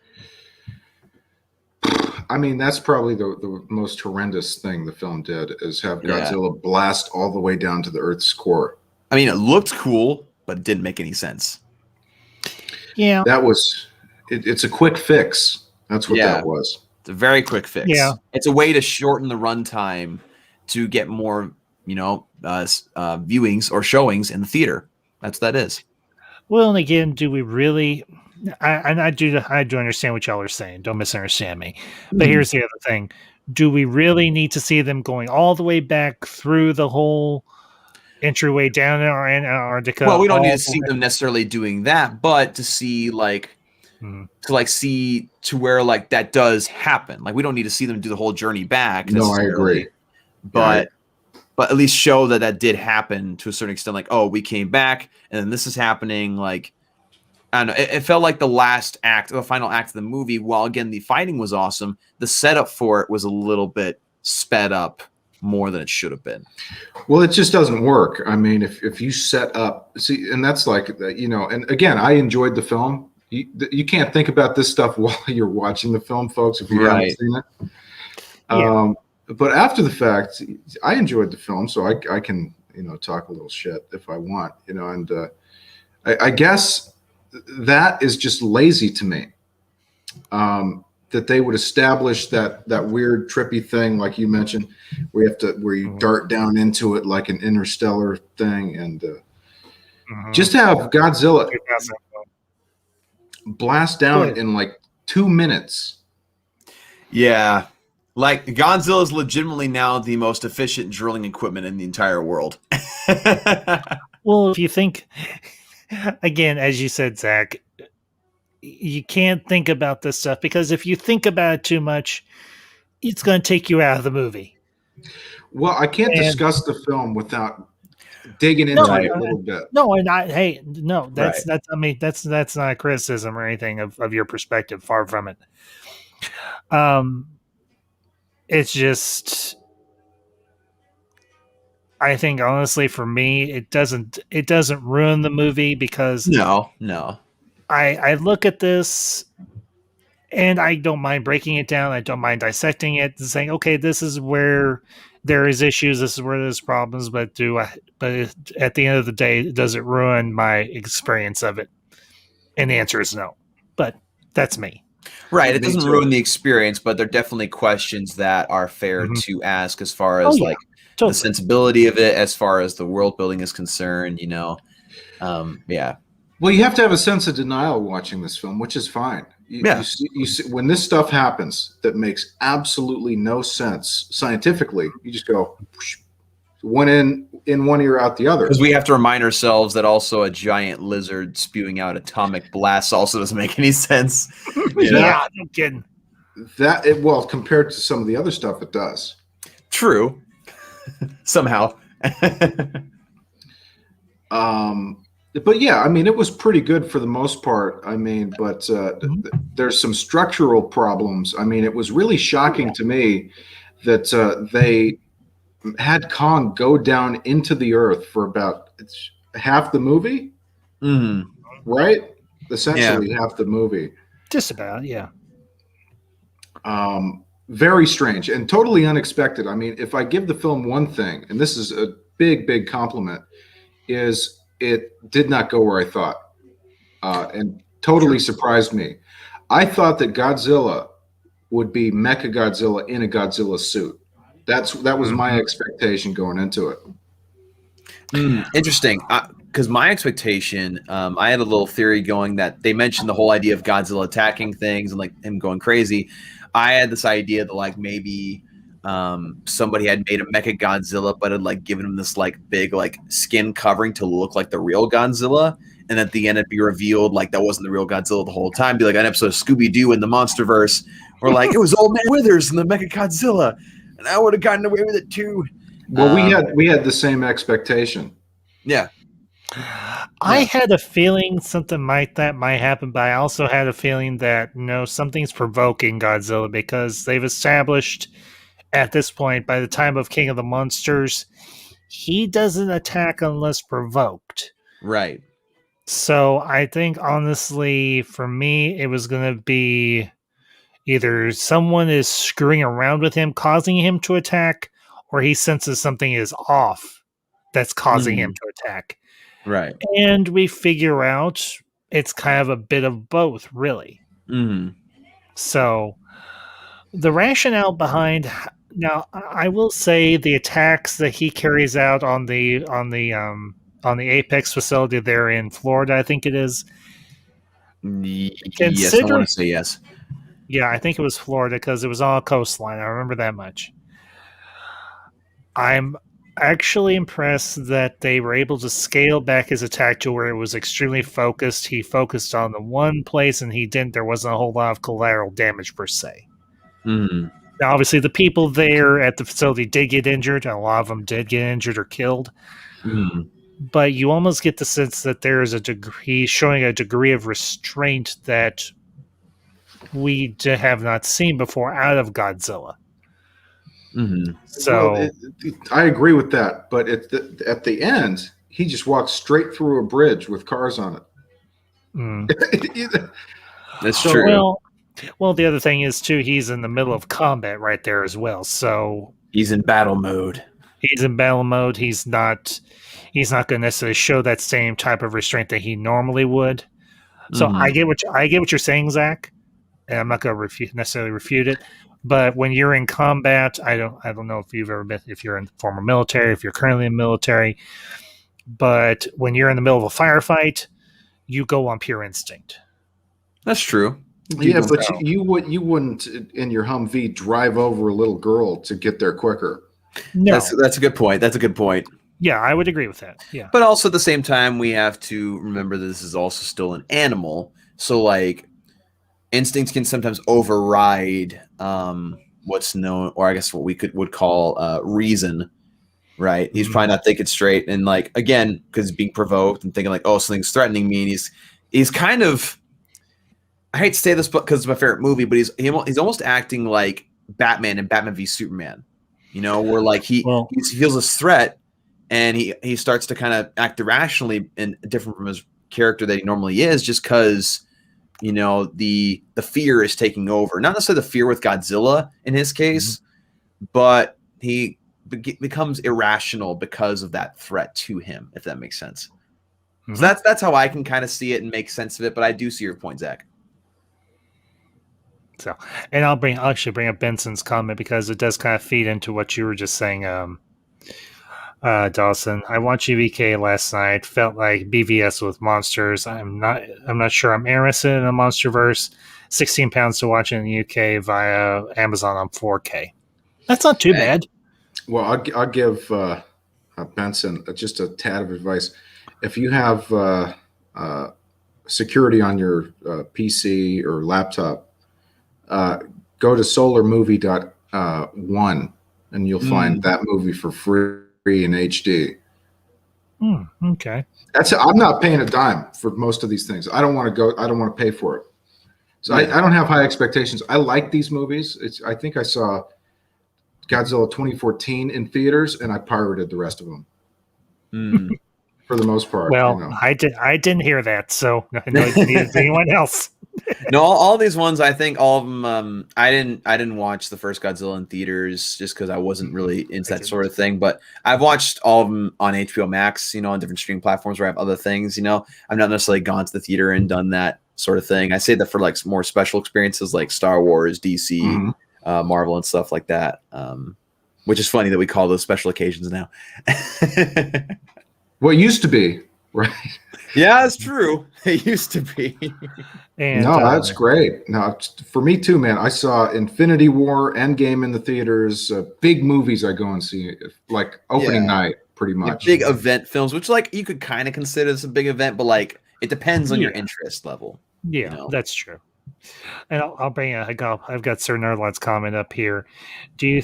I mean, that's probably the most horrendous thing the film did, is have Godzilla blast all the way down to the Earth's core. I mean, it looked cool, but it didn't make any sense. Yeah. That was it's a quick fix. That's what Yeah. that was. It's a very quick fix. Yeah. It's a way to shorten the runtime to get more, viewings or showings in the theater. That's what that is. Well, and again, do we really? I do understand what y'all are saying. Don't misunderstand me. But here's the other thing: do we really need to see them going all the way back through the whole entryway down in Antarctica? Well, we don't need to all the see way- them necessarily doing that, but to see Mhm. see to where that does happen. Like we don't need to see them do the whole journey back No, I necessarily, agree. but at least show that did happen to a certain extent. Like, oh, we came back and then this is happening. Like, I don't know. It felt like the last act, the final act of the movie. While again, the fighting was awesome, the setup for it was a little bit sped up more than it should have been. Well, it just doesn't work. I mean, if you set up, see, and that's and again, I enjoyed the film. You can't think about this stuff while you're watching the film, folks, if you haven't seen it. Yeah. But after the fact, I enjoyed the film, so I can, talk a little shit if I want, and I guess that is just lazy to me. That they would establish that weird trippy thing, like you mentioned, where you dart down into it like an interstellar thing, and just have Godzilla blast down in like 2 minutes. Yeah. Like Godzilla is legitimately now the most efficient drilling equipment in the entire world. Well, if you think, again, as you said, Zach, you can't think about this stuff because if you think about it too much, it's going to take you out of the movie. Well, I can't discuss the film without digging into it a little bit. No, and that's I mean that's not a criticism or anything of your perspective. Far from it. It's just, I think honestly for me, it doesn't ruin the movie because No. I look at this and I don't mind breaking it down. I don't mind dissecting it and saying, okay, this is where there is issues. This is where there's problems. But at the end of the day, does it ruin my experience of it? And the answer is no. But that's me. Right. It doesn't ruin the experience, but there are definitely questions that are fair to ask as far as the sensibility of it, as far as the world building is concerned, yeah. Well, you have to have a sense of denial watching this film, which is fine. You see, when this stuff happens that makes absolutely no sense scientifically, you just go one in one ear, out the other. Because we have to remind ourselves that also a giant lizard spewing out atomic blasts also doesn't make any sense. Yeah, no kidding. Well, compared to some of the other stuff, it does. True. Somehow. But yeah, I mean, it was pretty good for the most part. I mean, but there's some structural problems. I mean, it was really shocking to me that they had Kong go down into the earth for about half the movie, right? Essentially half the movie. Just about, yeah. Very strange and totally unexpected. I mean, if I give the film one thing, and this is a big compliment, is it did not go where I thought, and totally surprised me. I thought that Godzilla would be Mechagodzilla in a Godzilla suit. That was my expectation going into it. Interesting. Because my expectation, I had a little theory going that they mentioned the whole idea of Godzilla attacking things and like him going crazy. I had this idea that maybe somebody had made a Mecha Godzilla, but had given him this big skin covering to look like the real Godzilla, and at the end it'd be revealed that wasn't the real Godzilla the whole time. Be like an episode of Scooby-Doo in the MonsterVerse, where it was Old Man Withers and the Mecha Godzilla, and I would have gotten away with it too. Well, we had the same expectation. Yeah. I had a feeling something like that might happen, but I also had a feeling that something's provoking Godzilla because they've established at this point, by the time of King of the Monsters, he doesn't attack unless provoked. Right. So I think honestly, for me, it was going to be either someone is screwing around with him, causing him to attack, or he senses something is off that's causing him to attack. Right. And we figure out, it's kind of a bit of both, really. Mhm. So the rationale behind now, I will say the attacks that he carries out on the Apex facility there in Florida, I think it is. Yes, I want Consider, to say yes. yeah, I think it was Florida because it was on a coastline. I remember that much. I'm actually impressed that they were able to scale back his attack to where it was extremely focused. He focused on the one place, and he didn't. There wasn't a whole lot of collateral damage per se. Mhm. Now, obviously, the people there at the facility did get injured, and a lot of them did get injured or killed. Mhm. But you almost get the sense that there is a degree, showing a degree of restraint that we have not seen before out of Godzilla. Mhm. Well, So, I agree with that, but at the end, he just walks straight through a bridge with cars on it. That's So, true. well, the other thing is too, he's in the middle of combat right there as well. So He's in battle mode. he's in battle mode. He's not going to necessarily show that same type of restraint that he normally would. So Mhm. I get what you're saying, Zach, and I'm not going to necessarily refute it. But when you're in combat, I don't know if you've ever been, if you're in the former military, if you're currently in military, but when you're in the middle of a firefight, you go on pure instinct. That's true. yeah, but So- you wouldn't in your Humvee drive over a little girl to get there quicker. No, That's a good point. That's a good point. yeah, I would agree with that. Yeah, But also at the same time, we have to remember that this is also still an animal. So like instincts can sometimes override what's known, or I guess what we would call reason. Right? He's probably not thinking straight, and like again, because being provoked and thinking like, oh, something's threatening me, and he's kind of. I hate to say this, but because it's my favorite movie, but he's almost acting like Batman and Batman v Superman. You know, where like he feels this threat, and he starts to kind of act irrationally and different from his character that he normally is, just because you know the fear is taking over. Not necessarily the fear with Godzilla in his case, but he becomes irrational because of that threat to him, if that makes sense. So that's how I can kind of see it and make sense of it. But I do see your point, Zach. So, and I'll actually bring up Benson's comment because it does kind of feed into what you were just saying, Dawson. I watched UVK last night. Felt like BVS with monsters. I'm not sure I'm interested in a MonsterVerse. 16 pounds to watch in the UK via Amazon on 4K. That's not too bad. Well, I'll give Benson just a tad of advice. If you have security on your PC or laptop, go to solarmovie.one and you'll find that movie for free in HD. Okay. I'm not paying a dime for most of these things. I don't want to pay for it. So I don't have high expectations. I like these movies. I think I saw Godzilla 2014 in theaters, and I pirated the rest of them. For the most part. Well, you know. I didn't hear that, so neither did anyone else. No, all these ones, I think all of them. I didn't watch the first Godzilla in theaters just because I wasn't really into that sort of thing. But I've watched all of them on HBO Max, you know, on different streaming platforms where I have other things. You know, I've not necessarily gone to the theater and done that sort of thing. I say that for like more special experiences like Star Wars, DC, Marvel, and stuff like that. Which is funny that we call those special occasions now. Well, it used to be, right? Yeah, that's true. It used to be. And, no, that's great. No, for me too, man. I saw Infinity War, Endgame in the theaters. Big movies I go and see, like opening night, pretty much. Big event films, which like you could kind of consider this a big event, but like it depends on your interest level. Yeah, you know? That's true. And I'll bring I've got Sir Nerdlot's comment up here. Do you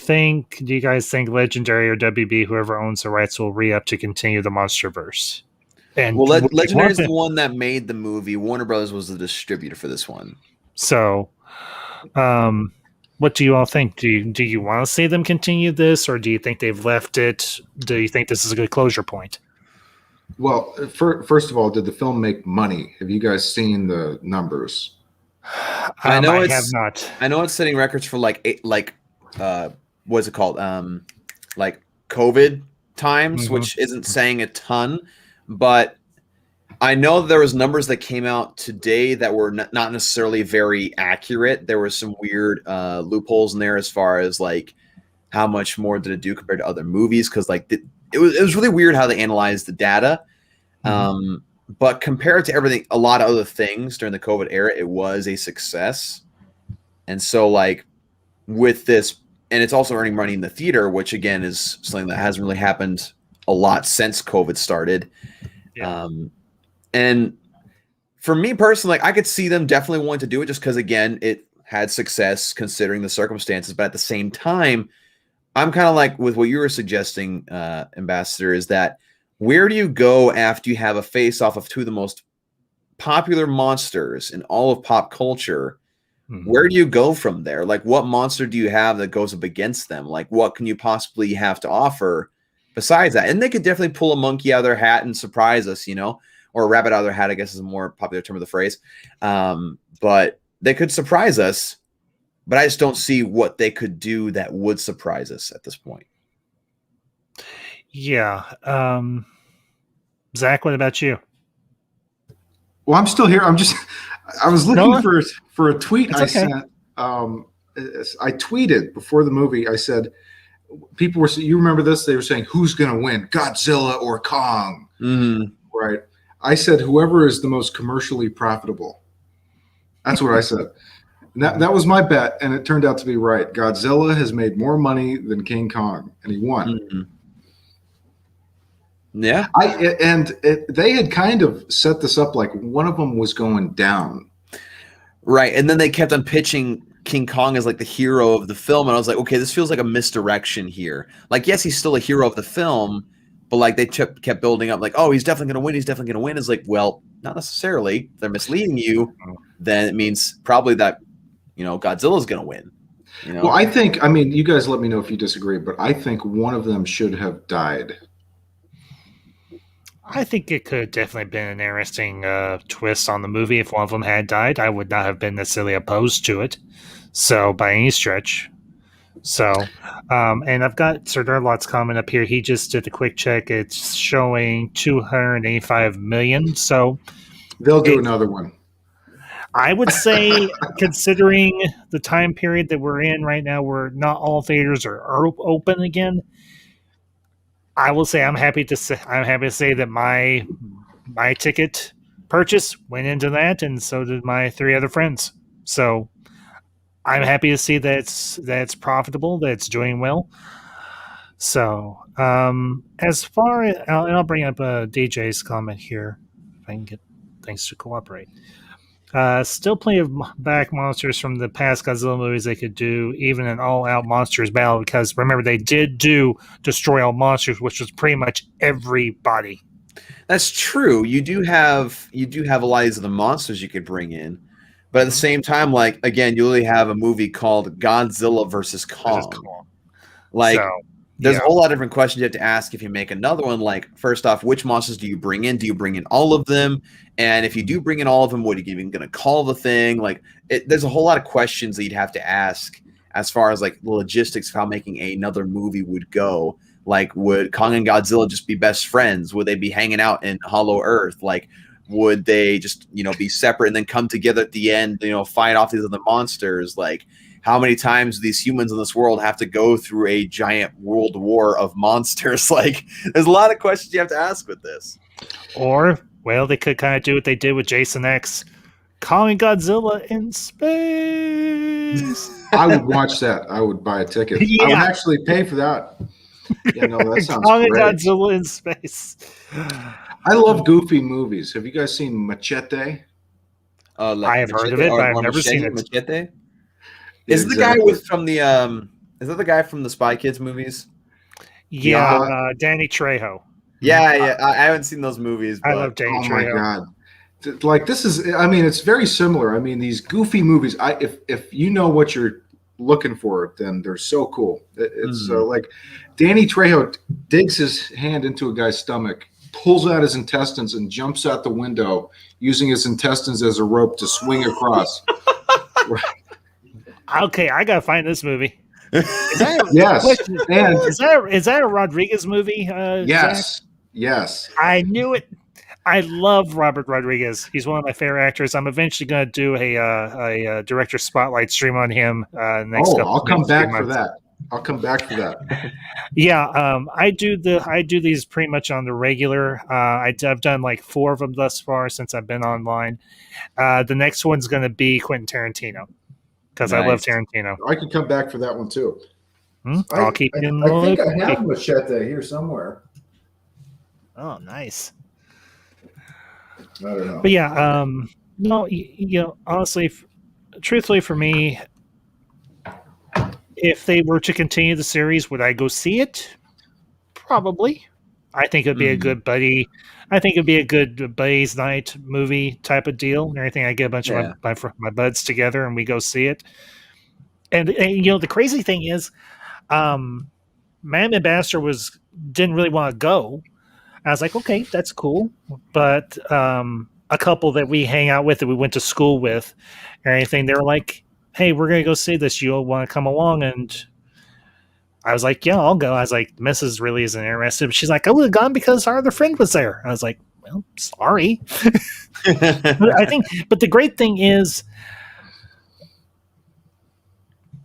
guys think Legendary or WB, whoever owns the rights, will re-up to continue the MonsterVerse? And well, Legendary is the one that made the movie. Warner Brothers was the distributor for this one. So, what do you all think? Do you want to see them continue this, or do you think they've left it? Do you think this is a good closure point? Well, first of all, did the film make money? Have you guys seen the numbers? I know I have not. I know it's setting records for what's it called? Like COVID times, which isn't saying a ton, but I know there was numbers that came out today that were not necessarily very accurate. There were some weird loopholes in there as far as like how much more did it do compared to other movies, because like it was really weird how they analyzed the data. But compared to everything, a lot of other things during the COVID era, it was a success. And so like with this, and it's also earning money in the theater, which again is something that hasn't really happened a lot since COVID started. Yeah. And for me personally, like I could see them definitely wanting to do it just because, again, it had success considering the circumstances. But at the same time, I'm kind of like with what you were suggesting, Ambassador, is that where do you go after you have a face-off of two of the most popular monsters in all of pop culture? Where do you go from there? Like, what monster do you have that goes up against them? Like, what can you possibly have to offer besides that? And they could definitely pull a monkey out of their hat and surprise us, you know, or a rabbit out of their hat, I guess is a more popular term of the phrase. But they could surprise us, but I just don't see what they could do that would surprise us at this point. Yeah. Zach, what about you? Well, I'm still here. I was looking for a tweet I sent. I tweeted before the movie. I said, people were, you remember this? They were saying, who's going to win, Godzilla or Kong? Right. I said, whoever is the most commercially profitable. That's what I said. And that was my bet, and it turned out to be right. Godzilla has made more money than King Kong, and he won. Yeah. They had kind of set this up like one of them was going down. Right. And then they kept on pitching King Kong as like the hero of the film. And I was like, okay, this feels like a misdirection here. Like, yes, he's still a hero of the film, but like they kept building up like, oh, he's definitely going to win. He's definitely going to win. It's like, well, not necessarily. They're misleading you. Then it means probably that, you know, Godzilla's going to win. You know? Well, I mean, you guys let me know if you disagree, but I think one of them should have died. I think it could have definitely been an interesting twist on the movie if one of them had died. I would not have been necessarily opposed to it, so by any stretch. So, and I've got Sir Darlot's comment up here. He just did a quick check. It's showing 285 million. So they'll do another one. I would say, considering the time period that we're in right now, where not all theaters are open again, I will say I'm happy to say that my ticket purchase went into that, and so did my 3 other friends. So I'm happy to see that it's profitable, that it's doing well. So as far as I'll bring up DJ's comment here if I can get things to cooperate. Still plenty of back monsters from the past Godzilla movies they could do, even an all-out monsters battle, because remember, they did do Destroy All Monsters, which was pretty much everybody. That's true. You do have a lot of the monsters you could bring in, but at the same time, like, again, you really have a movie called Godzilla versus Kong. Like, so, there's a whole lot of different questions you have to ask if you make another one. Like, first off, which monsters do you bring in? Do you bring in all of them? And if you do bring in all of them, what are you even going to call the thing? Like, there's a whole lot of questions that you'd have to ask as far as like the logistics of how making another movie would go. Like, would Kong and Godzilla just be best friends? Would they be hanging out in Hollow Earth? Like, would they just, you know, be separate and then come together at the end, you know, fight off these other monsters? Like, how many times do these humans in this world have to go through a giant world war of monsters? Like, there's a lot of questions you have to ask with this. Or, well, they could kind of do what they did with Jason X. Kong and Godzilla in space. I would watch that. I would buy a ticket. Yeah. I would actually pay for that. Yeah, no, that sounds Kong great. and Godzilla in space. I love goofy movies. Have you guys seen Machete? I have heard of it, but I've never seen it. Machete? Is the guy from the is that the guy from the Spy Kids movies? Yeah, Danny Trejo. Yeah. I haven't seen those movies. But, I love Danny Trejo. My God. Like, this is, I mean, it's very similar. I mean, these goofy movies, if you know what you're looking for, then they're so cool. It's like Danny Trejo digs his hand into a guy's stomach, pulls out his intestines, and jumps out the window using his intestines as a rope to swing across. Okay, I gotta find this movie. Yes. Is that a Rodriguez movie? Yes. Zach? Yes. I knew it. I love Robert Rodriguez. He's one of my favorite actors. I'm eventually going to do a director spotlight stream on him next Oh, couple. I'll come next few back for months. that. I'll come back for that. Yeah, I do these pretty much on the regular. I've done like 4 of them thus far since I've been online. The next one's going to be Quentin Tarantino because I love Nice. Tarantino. I could come back for that one too. I'll keep you in the I think loop. I have Machete here somewhere. Oh, nice. I don't know. But yeah, no, honestly, truthfully, for me, if they were to continue the series, would I go see it? Probably. I think it'd be a good buddy. I think it'd be a good buddies night movie type of deal and everything. I get a bunch of my buds together and we go see it. And the crazy thing is, Madam Ambassador didn't really want to go. I was like, okay, that's cool. But a couple that we hang out with that we went to school with or anything, they were like, hey, we're going to go see this. You want to come along? And I was like, yeah, I'll go. I was like, Mrs. really isn't interested. She's like, I would have gone because our other friend was there. I was like, well, sorry. But the great thing is,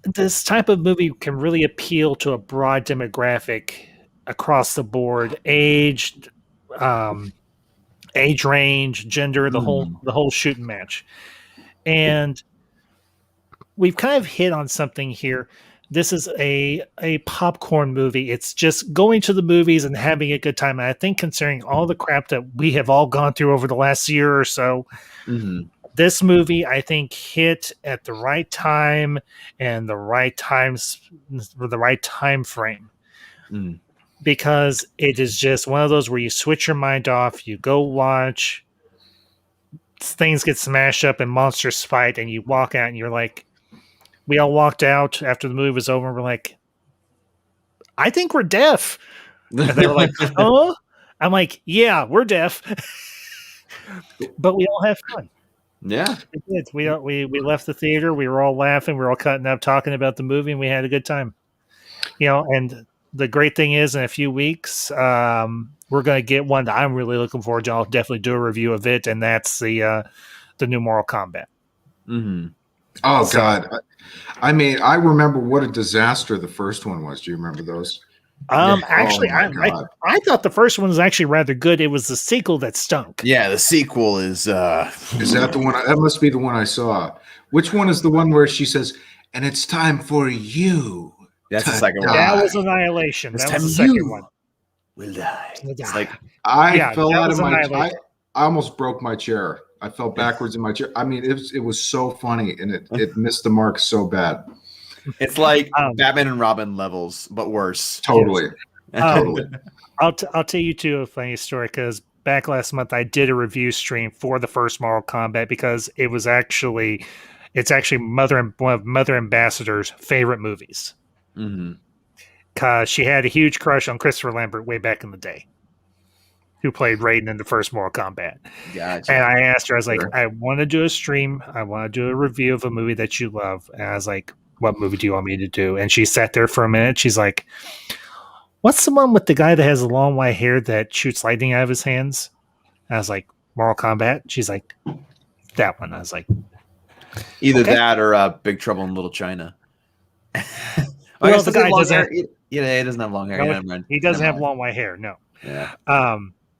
this type of movie can really appeal to a broad demographic across the board, age range, gender, the whole shooting match. And we've kind of hit on something here. This is a popcorn movie. It's just going to the movies and having a good time. And I think considering all the crap that we have all gone through over the last year or so, this movie, I think, hit at the right time and the right times, the right time frame. Because it is just one of those where you switch your mind off, you go watch, things get smashed up and monsters fight, and you walk out and you're like, we all walked out after the movie was over and we're like, I think we're deaf. And they were like, oh? I'm like, yeah, we're deaf. But we all have fun. Yeah. We left the theater, we were all laughing, we were all cutting up, talking about the movie, and we had a good time. And the great thing is, in a few weeks, we're going to get one that I'm really looking forward to. I'll definitely do a review of it, and that's the new Mortal Kombat. Oh, God. I mean, I remember what a disaster the first one was. Do you remember those? Actually, I thought the first one was actually rather good. It was the sequel that stunk. Yeah, the sequel is... Is that the one? That must be the one I saw. Which one is the one where she says, and it's time for you? That's the second one. That was Annihilation. That was the second one. Will die. It's like I fell out of my chair. I almost broke my chair. I fell backwards in my chair. I mean, it was so funny, and it missed the mark so bad. It's like Batman and Robin levels, but worse. Totally. Totally. I'll tell you too a funny story, because back last month I did a review stream for the first Mortal Kombat, because it's actually one of Mother Ambassador's favorite movies. Because she had a huge crush on Christopher Lambert way back in the day, who played Raiden in the first Mortal Kombat. Gotcha. And I asked her, I was like, I want to do a stream. I want to do a review of a movie that you love. And I was like, what movie do you want me to do? And she sat there for a minute. She's like, what's the one with the guy that has the long white hair that shoots lightning out of his hands? And I was like, Mortal Kombat. She's like, that one. I was like, either that or Big Trouble in Little China. Well, the guy doesn't. He doesn't have long hair. No, he doesn't have long white hair. No. Yeah.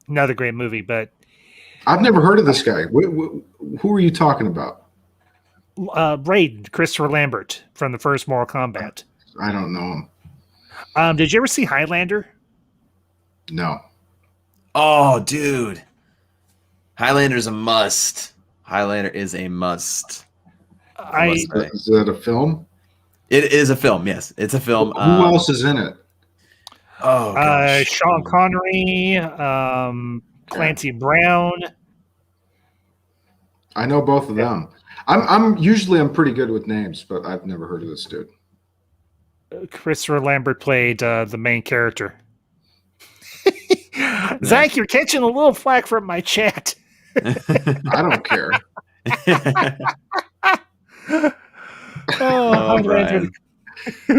Another great movie, but I've never heard of this guy. Who are you talking about? Raiden, Christopher Lambert from the first Mortal Kombat. I don't know him. Did you ever see Highlander? No. Oh, dude. Highlander's a must. Highlander is a must. Is that a film? It is a film, yes. It's a film. Who else is in it? Oh, gosh. Sean Connery, Clancy Brown. I know both of them. I'm usually pretty good with names, but I've never heard of this dude. Christopher Lambert played the main character. Zach, you're catching a little flack from my chat. I don't care. Brian.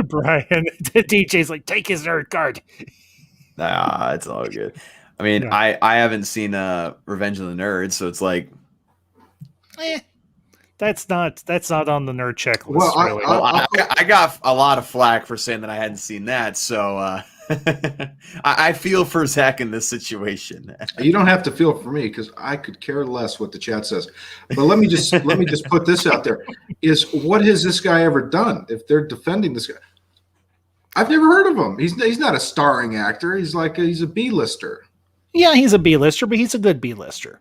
Brian. The DJ's like, take his nerd card. Nah, it's all good. I mean, Yeah. I haven't seen Revenge of the Nerds, so it's like, that's not on the nerd checklist. Well, really. I got a lot of flack for saying that I hadn't seen that. So I feel for Zach in this situation. you don't have to feel for me because I could care less what the chat says. But let me just put this out there: is what has this guy ever done? If they're defending this guy, I've never heard of him. He's not a starring actor. He's a B-lister. Yeah, he's a B-lister, but he's a good B-lister.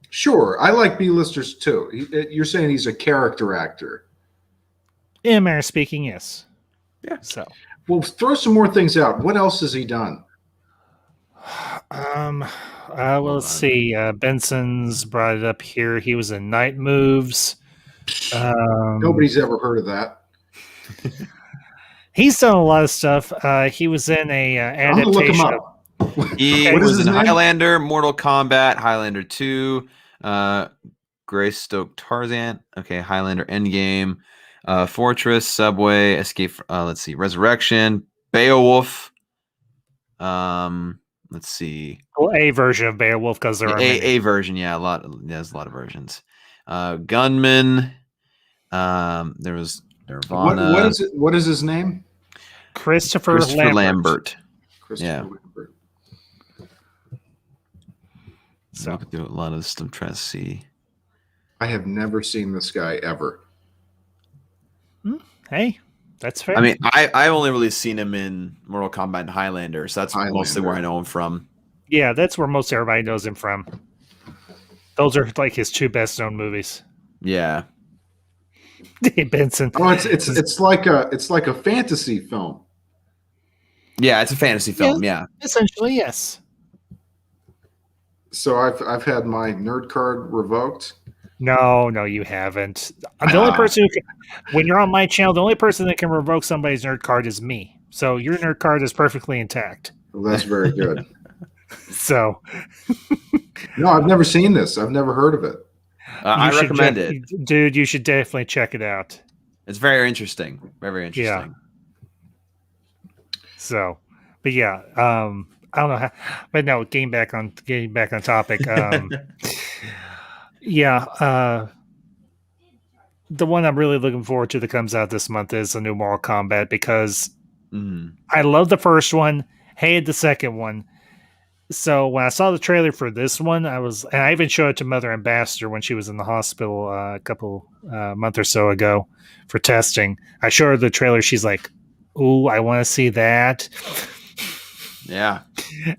Sure, I like B-listers too. You're saying he's a character actor. In a manner of speaking, yes. Yeah. So, well, throw some more things out. What else has he done? let's see. Benson's brought it up here. He was in Night Moves. Nobody's ever heard of that. He's done a lot of stuff. He was in a I'm gonna look him adaptation. up. He What is was his in name? Highlander, Mortal Kombat, Highlander 2, Greystoke Tarzan, okay, Highlander Endgame, Fortress, Subway, Escape, let's see, Resurrection, Beowulf, let's see. Well, a version of Beowulf because there are many. A version, yeah, there's a lot of versions. Gunman, there was Nirvana. What is his name? Christopher Lambert. Christopher Lambert. So I could do a lot of this. I'm trying to see. I have never seen this guy ever. Hey, that's fair. I mean, I've only really seen him in Mortal Kombat and Highlander, so that's mostly where I know him from. Yeah, that's where most everybody knows him from. Those are like his two best known movies. Yeah. Benson. Oh, it's like a fantasy film. Yeah, it's a fantasy film. Yeah. Essentially, yes. So I've had my nerd card revoked. No, you haven't. I'm the only person who can, when you're on my channel, the only person that can revoke somebody's nerd card is me. So your nerd card is perfectly intact. Well, that's very good. So, no, I've never seen this. I've never heard of it. I recommend it. Dude, you should definitely check it out. It's very interesting. Very interesting. Yeah. So, but yeah, I don't know how, but no, getting back on topic. Yeah, the one I'm really looking forward to that comes out this month is the new Mortal Kombat because I love the first one, hated the second one. So when I saw the trailer for this one, and I even showed it to Mother Ambassador when she was in the hospital a couple month or so ago for testing. I showed her the trailer. She's like, "Ooh, I want to see that." Yeah.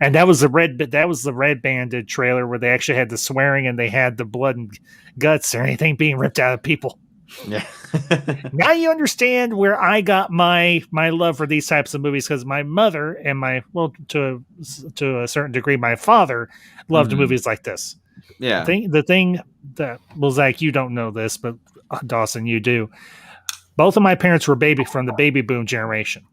And that was the Red Banded trailer where they actually had the swearing and they had the blood and guts or anything being ripped out of people. Yeah. Now you understand where I got my love for these types of movies because my mother and to a certain degree my father loved movies like this. Yeah. The thing that Zach, you don't know this, but Dawson, you do. Both of my parents were from the baby boom generation.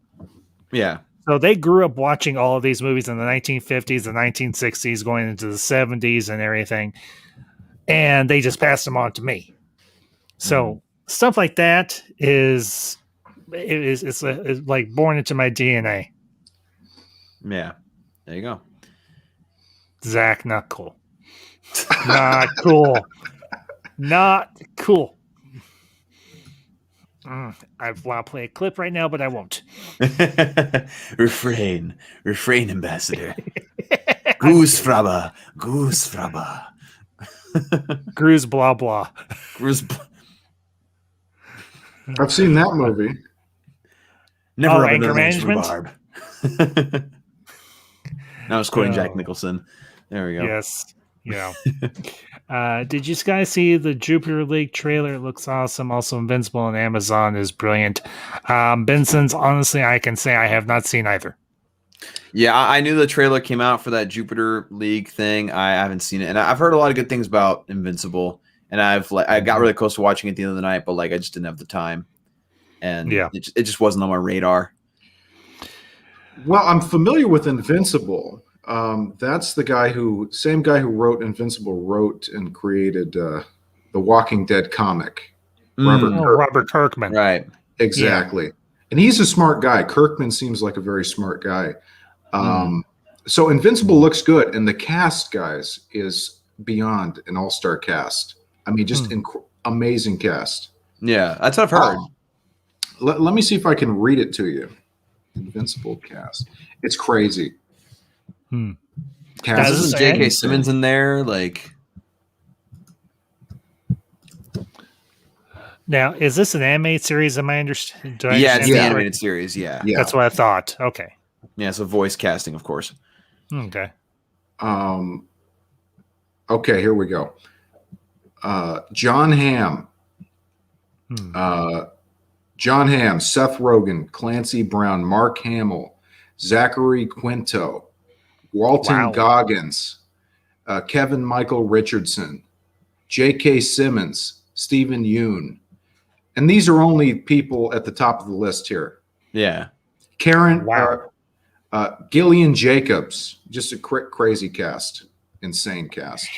Yeah. So they grew up watching all of these movies in the 1950s, the 1960s, going into the 70s and everything. And they just passed them on to me. So stuff like that is like born into my DNA. Yeah. There you go. Zach, not cool. Not cool. Not cool. I want to play a clip right now, but I won't. Refrain, Ambassador. Goose frabba. Gru's blah blah. I've seen that movie. Never rub Anger another man's Management? rhubarb. I was quoting Jack Nicholson. There we go. Yes. Yeah. Did you guys see the Jupiter League trailer? It looks awesome. Also, Invincible on Amazon is brilliant. Benson's, honestly, I can say I have not seen either. Yeah, I knew the trailer came out for that Jupiter League thing. I haven't seen it, and I've heard a lot of good things about Invincible. And I got really close to watching it at the end of the night, but I just didn't have the time, and it just wasn't on my radar. Well, I'm familiar with Invincible. That's the same guy who wrote Invincible wrote and created the Walking Dead comic. Robert Kirkman. Right. Exactly. Yeah. And he's a smart guy. Kirkman seems like a very smart guy. So Invincible looks good, and the cast, guys, is beyond an all-star cast. I mean, just amazing cast. Yeah, that's what I've heard. Let me see if I can read it to you. Invincible cast. It's crazy. Cast Isn't J.K. Simmons in there? Like, now, is this an animated series? Am I understand? Yeah, it's the animated series. Yeah, that's what I thought. Okay. Yeah, so voice casting, of course. Okay. Okay, here we go. John Hamm. John Hamm, Seth Rogen, Clancy Brown, Mark Hamill, Zachary Quinto, Walton Goggins, Kevin Michael Richardson, J.K. Simmons, Stephen Yoon. And these are only people at the top of the list here. Yeah. Karen, Gillian Jacobs, just a crazy cast, insane cast.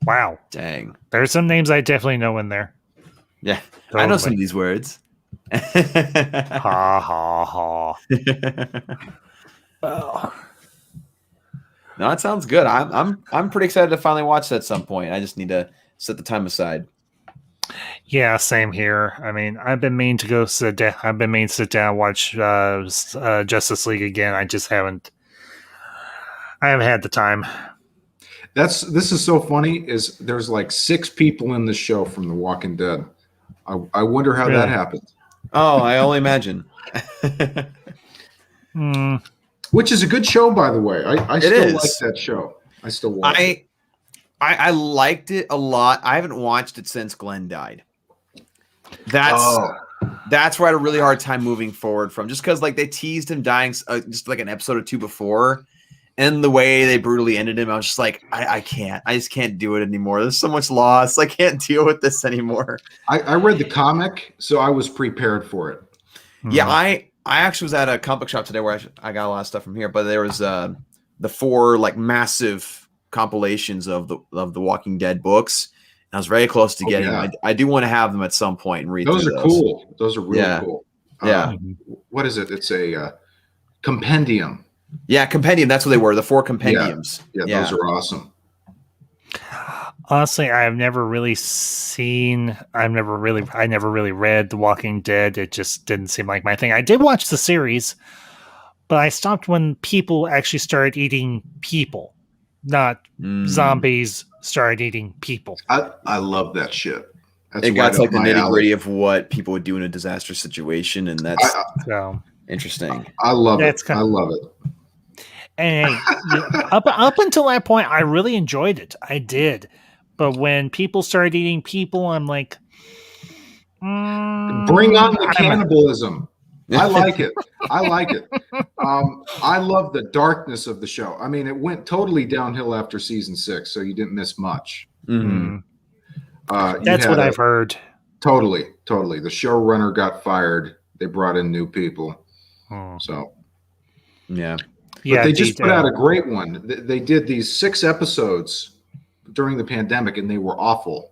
Wow. Dang. There's some names I definitely know in there. Yeah. Totally. I know some of these words. Ha ha ha. Oh. No, that sounds good. I'm pretty excited to finally watch that at some point. I just need to set the time aside. Yeah, same here. I mean, I've been meaning to go sit down. I've been meaning to sit down and watch Justice League again. I just haven't. I haven't had the time. This is so funny. Is there's like 6 people in the show from The Walking Dead. I wonder how that happened. Oh, I only imagine. Which is a good show, by the way. I still like that show. I still watch it. I liked it a lot. I haven't watched it since Glenn died. That's where I had a really hard time moving forward from, just because like they teased him dying just like an episode or 2 before, and the way they brutally ended him, I was just like, I just can't do it anymore. There's so much loss. I can't deal with this anymore. I read the comic, so I was prepared for it. Yeah, I actually was at a comic book shop today where I got a lot of stuff from here, but there was the 4 like massive compilations of the Walking Dead books. And I was very close to getting them. I do want to have them at some point and read those. Are cool. Those are really cool. Yeah. What is it? It's a compendium. Yeah, compendium. That's what they were. The 4 compendiums. Yeah, those are awesome. Honestly, I've never really seen. I never really read The Walking Dead. It just didn't seem like my thing. I did watch the series, but I stopped when people actually started eating people, not zombies started eating people. I love that shit. It got like the nitty gritty of what people would do in a disaster situation, and that's interesting. I love it. I love it. And up until that point, I really enjoyed it. I did. But when people started eating people, I'm like, bring on the cannibalism. I like it. I like it. I love the darkness of the show. I mean, it went totally downhill after season 6, so you didn't miss much. Mm-hmm. That's what I've heard. Totally. The showrunner got fired. They brought in new people. So, yeah. But they just put out a great one. They did these 6 episodes during the pandemic, and they were awful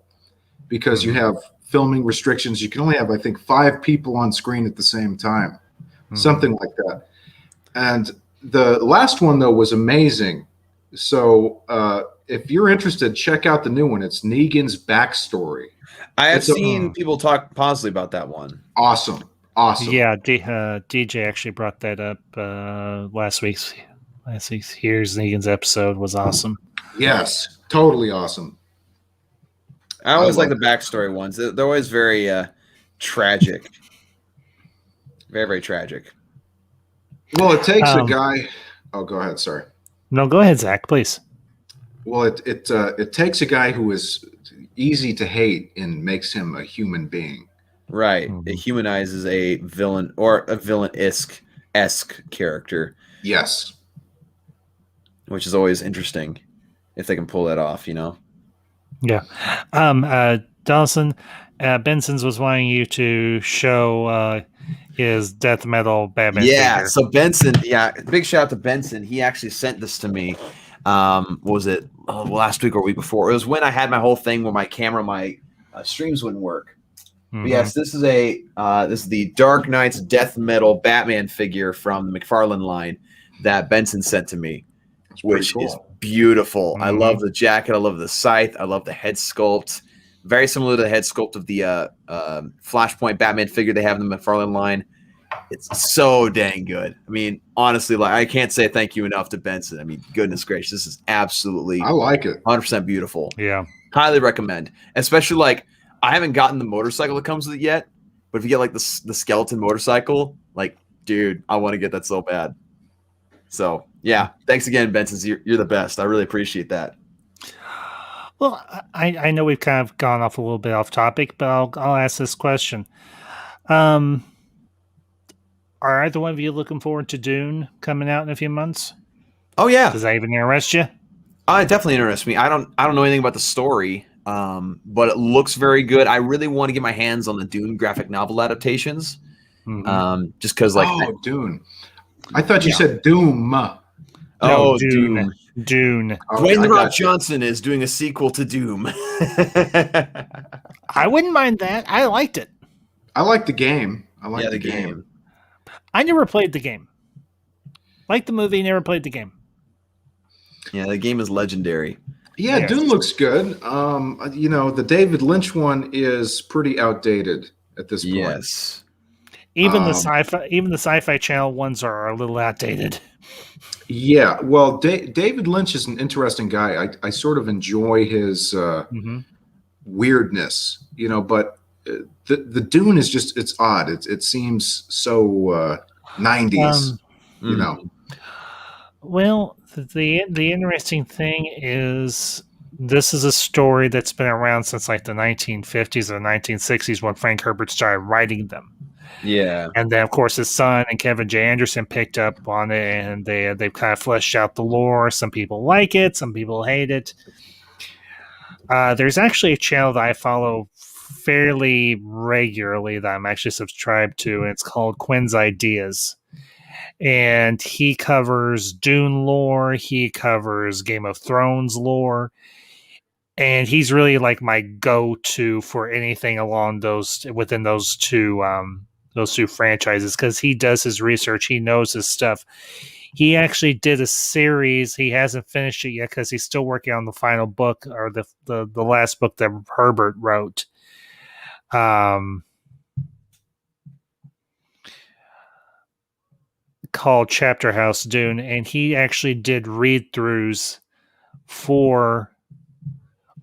because you have filming restrictions. You can only have, I think, 5 people on screen at the same time, something like that. And the last one, though, was amazing. So if you're interested, check out the new one. It's Negan's backstory. I have seen people talk positively about that one. Awesome. Yeah, DJ actually brought that up last week's Here's Negan's episode was awesome. Yes, totally awesome. I always like the backstory ones. They're always very tragic. Very, very tragic. Well, it takes a guy. Oh, go ahead. Sorry. No, go ahead, Zach, please. Well, it takes a guy who is easy to hate and makes him a human being. Right. It humanizes a villain or a villain-esque character. Yes. Which is always interesting if they can pull that off, you know? Yeah. Dawson, Benson's was wanting you to show his death metal Batman figure. So Benson, big shout out to Benson. He actually sent this to me. What was it? Last week or week before? It was when I had my whole thing where my camera, my streams wouldn't work. But yes, this is the Dark Knight's death metal Batman figure from the McFarlane line that Benson sent to me. which cool. is beautiful. I Mhm. love the jacket. I love the scythe. I love the head sculpt. Very similar to the head sculpt of the Flashpoint Batman figure they have in the McFarlane line. It's so dang good. I mean, honestly, like I can't say thank you enough to Benson. I mean, goodness gracious, this is absolutely I like it. 100% beautiful. Yeah. Highly recommend. Especially like I haven't gotten the motorcycle that comes with it yet, but if you get like the skeleton motorcycle, like dude, I want to get that so bad. So yeah, thanks again, Benson. You're the best. I really appreciate that. Well, I know we've kind of gone off a little bit off topic, but I'll ask this question. Are either one of you looking forward to Dune coming out in a few months? Oh yeah, Does that even interest you? it definitely interests me. I don't know anything about the story, but it looks very good. I really want to get my hands on the Dune graphic novel adaptations, just because like Dune. I thought you said Doom. No, Dune. Dune. Dwayne The Rock Johnson is doing a sequel to Doom. I wouldn't mind that. I liked it. I like the game. I like the game. I never played the game. Like the movie, never played the game. Yeah, the game is legendary. Yeah, yes. Dune looks good. You know, the David Lynch one is pretty outdated at this point. Yes. Even the sci-fi channel ones are a little outdated. Yeah, well, David Lynch is an interesting guy. I sort of enjoy his weirdness, you know, but the Dune is just, it's odd. It seems so 90s, you know. Well, the interesting thing is this is a story that's been around since like the 1950s or 1960s when Frank Herbert started writing them. Yeah. And then, of course, his son and Kevin J. Anderson picked up on it, and they've kind of fleshed out the lore. Some people like it. Some people hate it. There's actually a channel that I follow fairly regularly that I'm actually subscribed to, and it's called Quinn's Ideas. And he covers Dune lore. He covers Game of Thrones lore. And he's really like my go-to for anything along within those two franchises, because he does his research. He knows his stuff. He actually did a series. He hasn't finished it yet because he's still working on the final book, or the last book that Herbert wrote. Called Chapter House Dune, and he actually did read-throughs for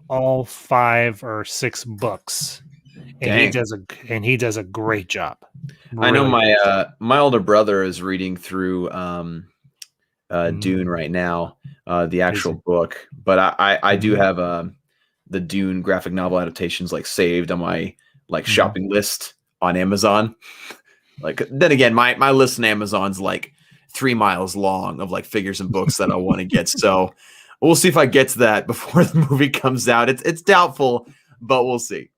all 5 or 6 books. And he does a great job. Really. I know my older brother is reading through Dune right now, the actual book. But I do have the Dune graphic novel adaptations like saved on my shopping list on Amazon. Like then again, my list on Amazon's like 3 miles long of like figures and books that I want to get. So we'll see if I get to that before the movie comes out. It's doubtful, but we'll see.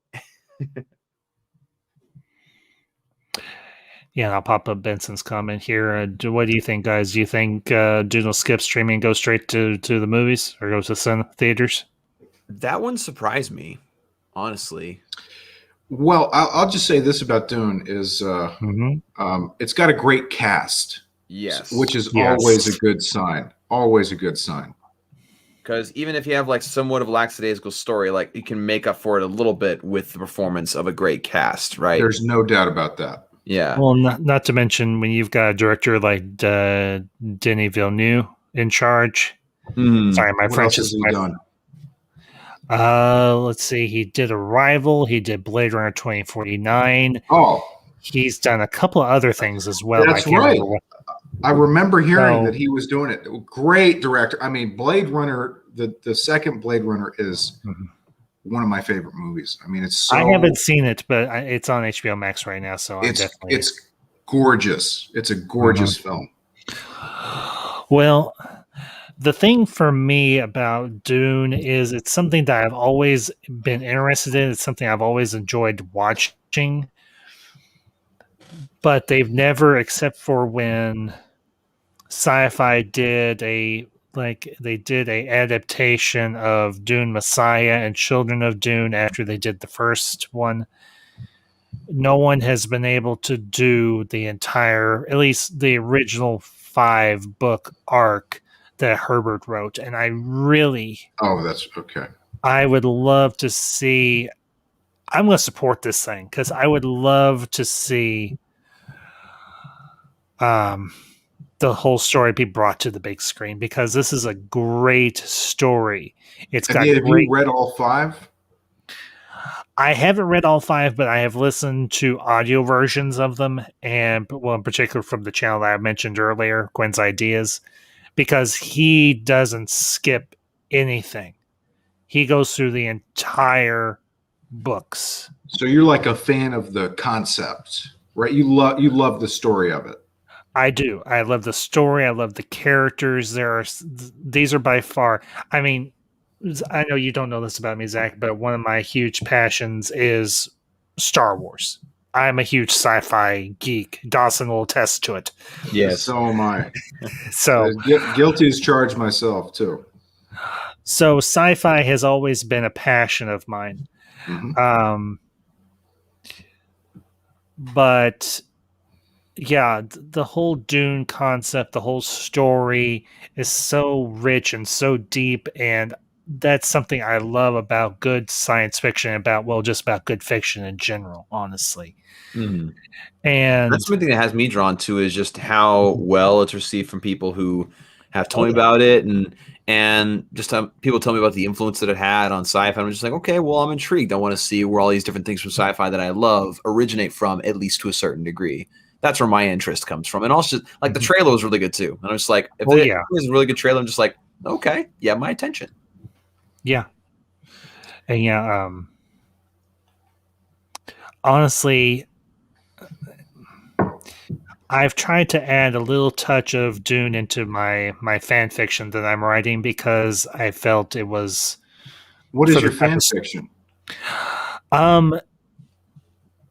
Yeah, and I'll pop up Benson's comment here. What do you think, guys? Do you think Dune will skip streaming and go straight to the movies, or go to theaters? That one surprised me, honestly. Well, I'll just say this about Dune is it's got a great cast. Yes. Which is always a good sign. Always a good sign. Because even if you have like somewhat of a lackadaisical story, like you can make up for it a little bit with the performance of a great cast, right? There's no doubt about that. Yeah. Well, not to mention when you've got a director like Denis Villeneuve in charge. Sorry, my French is done. Let's see. He did Arrival. He did Blade Runner 2049. Oh, he's done a couple of other things as well. That's right. I remember hearing that he was doing it. Great director. I mean, Blade Runner, the second Blade Runner is one of my favorite movies. I mean, I haven't seen it, but it's on HBO Max right now, so it's gorgeous. It's a gorgeous film. Well, the thing for me about Dune is it's something that I've always been interested in. It's something I've always enjoyed watching, but they've never, except for when Sci-Fi did a adaptation of Dune Messiah and Children of Dune after they did the first one. No one has been able to do the entire, at least the original 5-book arc that Herbert wrote, and I that's okay. I would love to see. I'm going to support this thing because I would love to see the whole story be brought to the big screen, because this is a great story. It's got Have great. you read all 5? I haven't read all 5, but I have listened to audio versions of them, and well, in particular from the channel that I mentioned earlier, Quinn's Ideas, because he doesn't skip anything. He goes through the entire books. So you're like a fan of the concept, right? You love the story of it. I do. I love the story. I love the characters. These are by far. I mean, I know you don't know this about me, Zach, but one of my huge passions is Star Wars. I'm a huge sci-fi geek. Dawson will attest to it. Yes. So am I. So guilty as charged myself too. So sci-fi has always been a passion of mine. Mm-hmm. But yeah, the whole Dune concept, the whole story is so rich and so deep, and that's something I love about good science fiction, just about good fiction in general, honestly. Mm-hmm. And that's something that has me drawn to is just how well it's received from people who have told me about it, and just people tell me about the influence that it had on sci-fi. I'm just like, okay, well, I'm intrigued. I want to see where all these different things from sci-fi that I love originate from, at least to a certain degree. That's where my interest comes from. And also, like, the trailer was really good too. And I'm just like, if it was a really good trailer, I'm just like, okay, yeah, my attention. Yeah. And yeah, honestly, I've tried to add a little touch of Dune into my fan fiction that I'm writing, because I felt it was. What is your fan fiction?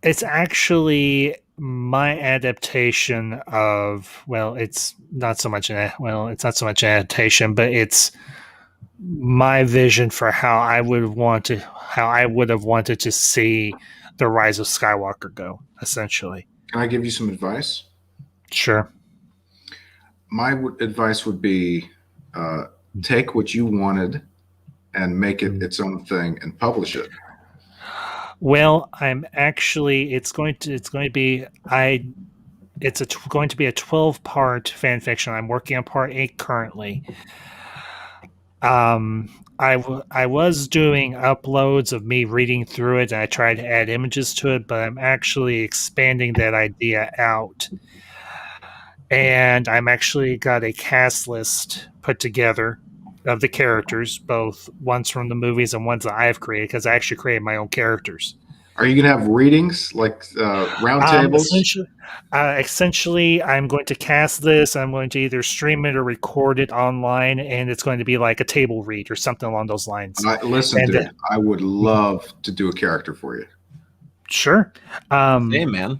It's actually my adaptation of, it's not so much an adaptation, but it's my vision for how I would have wanted to see the Rise of Skywalker go, essentially. Can I give you some advice? Sure. My advice would be take what you wanted and make it its own thing and publish it. Well, it's going to be a 12-part fan fiction. I'm working on part 8 currently. I was doing uploads of me reading through it, and I tried to add images to it, but I'm actually expanding that idea out. And I'm actually got a cast list put together of the characters, both ones from the movies and ones that I've created, because I actually created my own characters. Are you going to have readings, like round tables? Essentially, I'm going to cast this. I'm going to either stream it or record it online, and it's going to be like a table read or something along those lines. Listen, dude, I would love to do a character for you. Sure. Hey, man.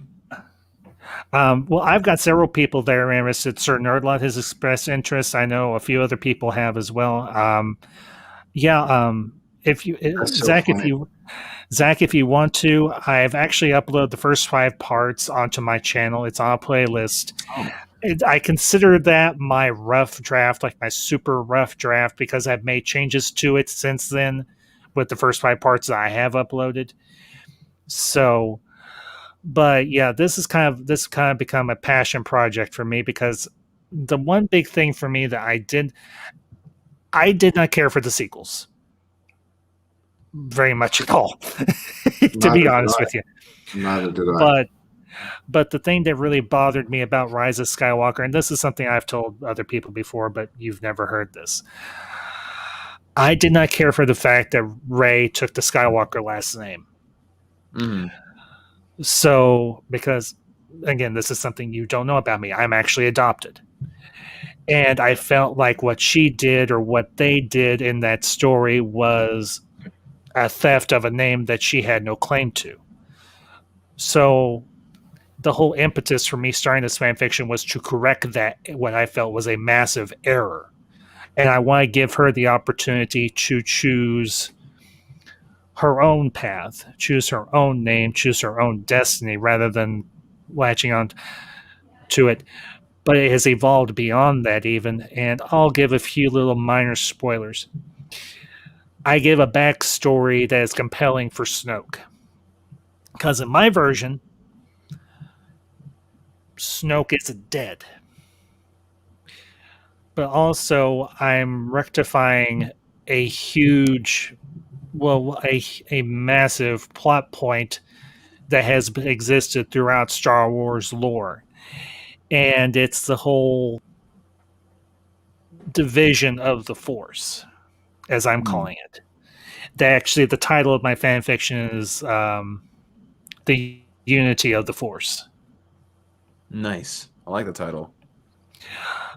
Well, I've got several people that are interested. Sir Nerdlot has expressed interest. I know a few other people have as well. If you, Zach, if you want to, I've actually uploaded the first 5 parts onto my channel. It's on a playlist. Oh. I consider that my rough draft, like my super rough draft, because I've made changes to it since then with the first 5 parts that I have uploaded. So, but yeah, this kind of become a passion project for me, because the one big thing for me that I did not care for the sequels very much at all, to be honest with you. Neither did I. But the thing that really bothered me about Rise of Skywalker, and this is something I've told other people before, but you've never heard this, I did not care for the fact that Rey took the Skywalker last name. Mm-hmm. So, because, again, this is something you don't know about me, I'm actually adopted. And I felt like what she did, or what they did in that story, was a theft of a name that she had no claim to. So the whole impetus for me starting this fan fiction was to correct that, what I felt was a massive error. And I want to give her the opportunity to choose her own path, choose her own name, choose her own destiny, rather than latching on to it. but it has evolved beyond that even, and I'll give a few little minor spoilers. I give a backstory that is compelling for Snoke. Because in my version, Snoke is dead. But also, I'm rectifying a huge, a massive plot point that has existed throughout Star Wars lore. And it's the whole division of the Force, as I'm calling it. Actually, the title of my fan fiction is The Unity of the Force. Nice. I like the title.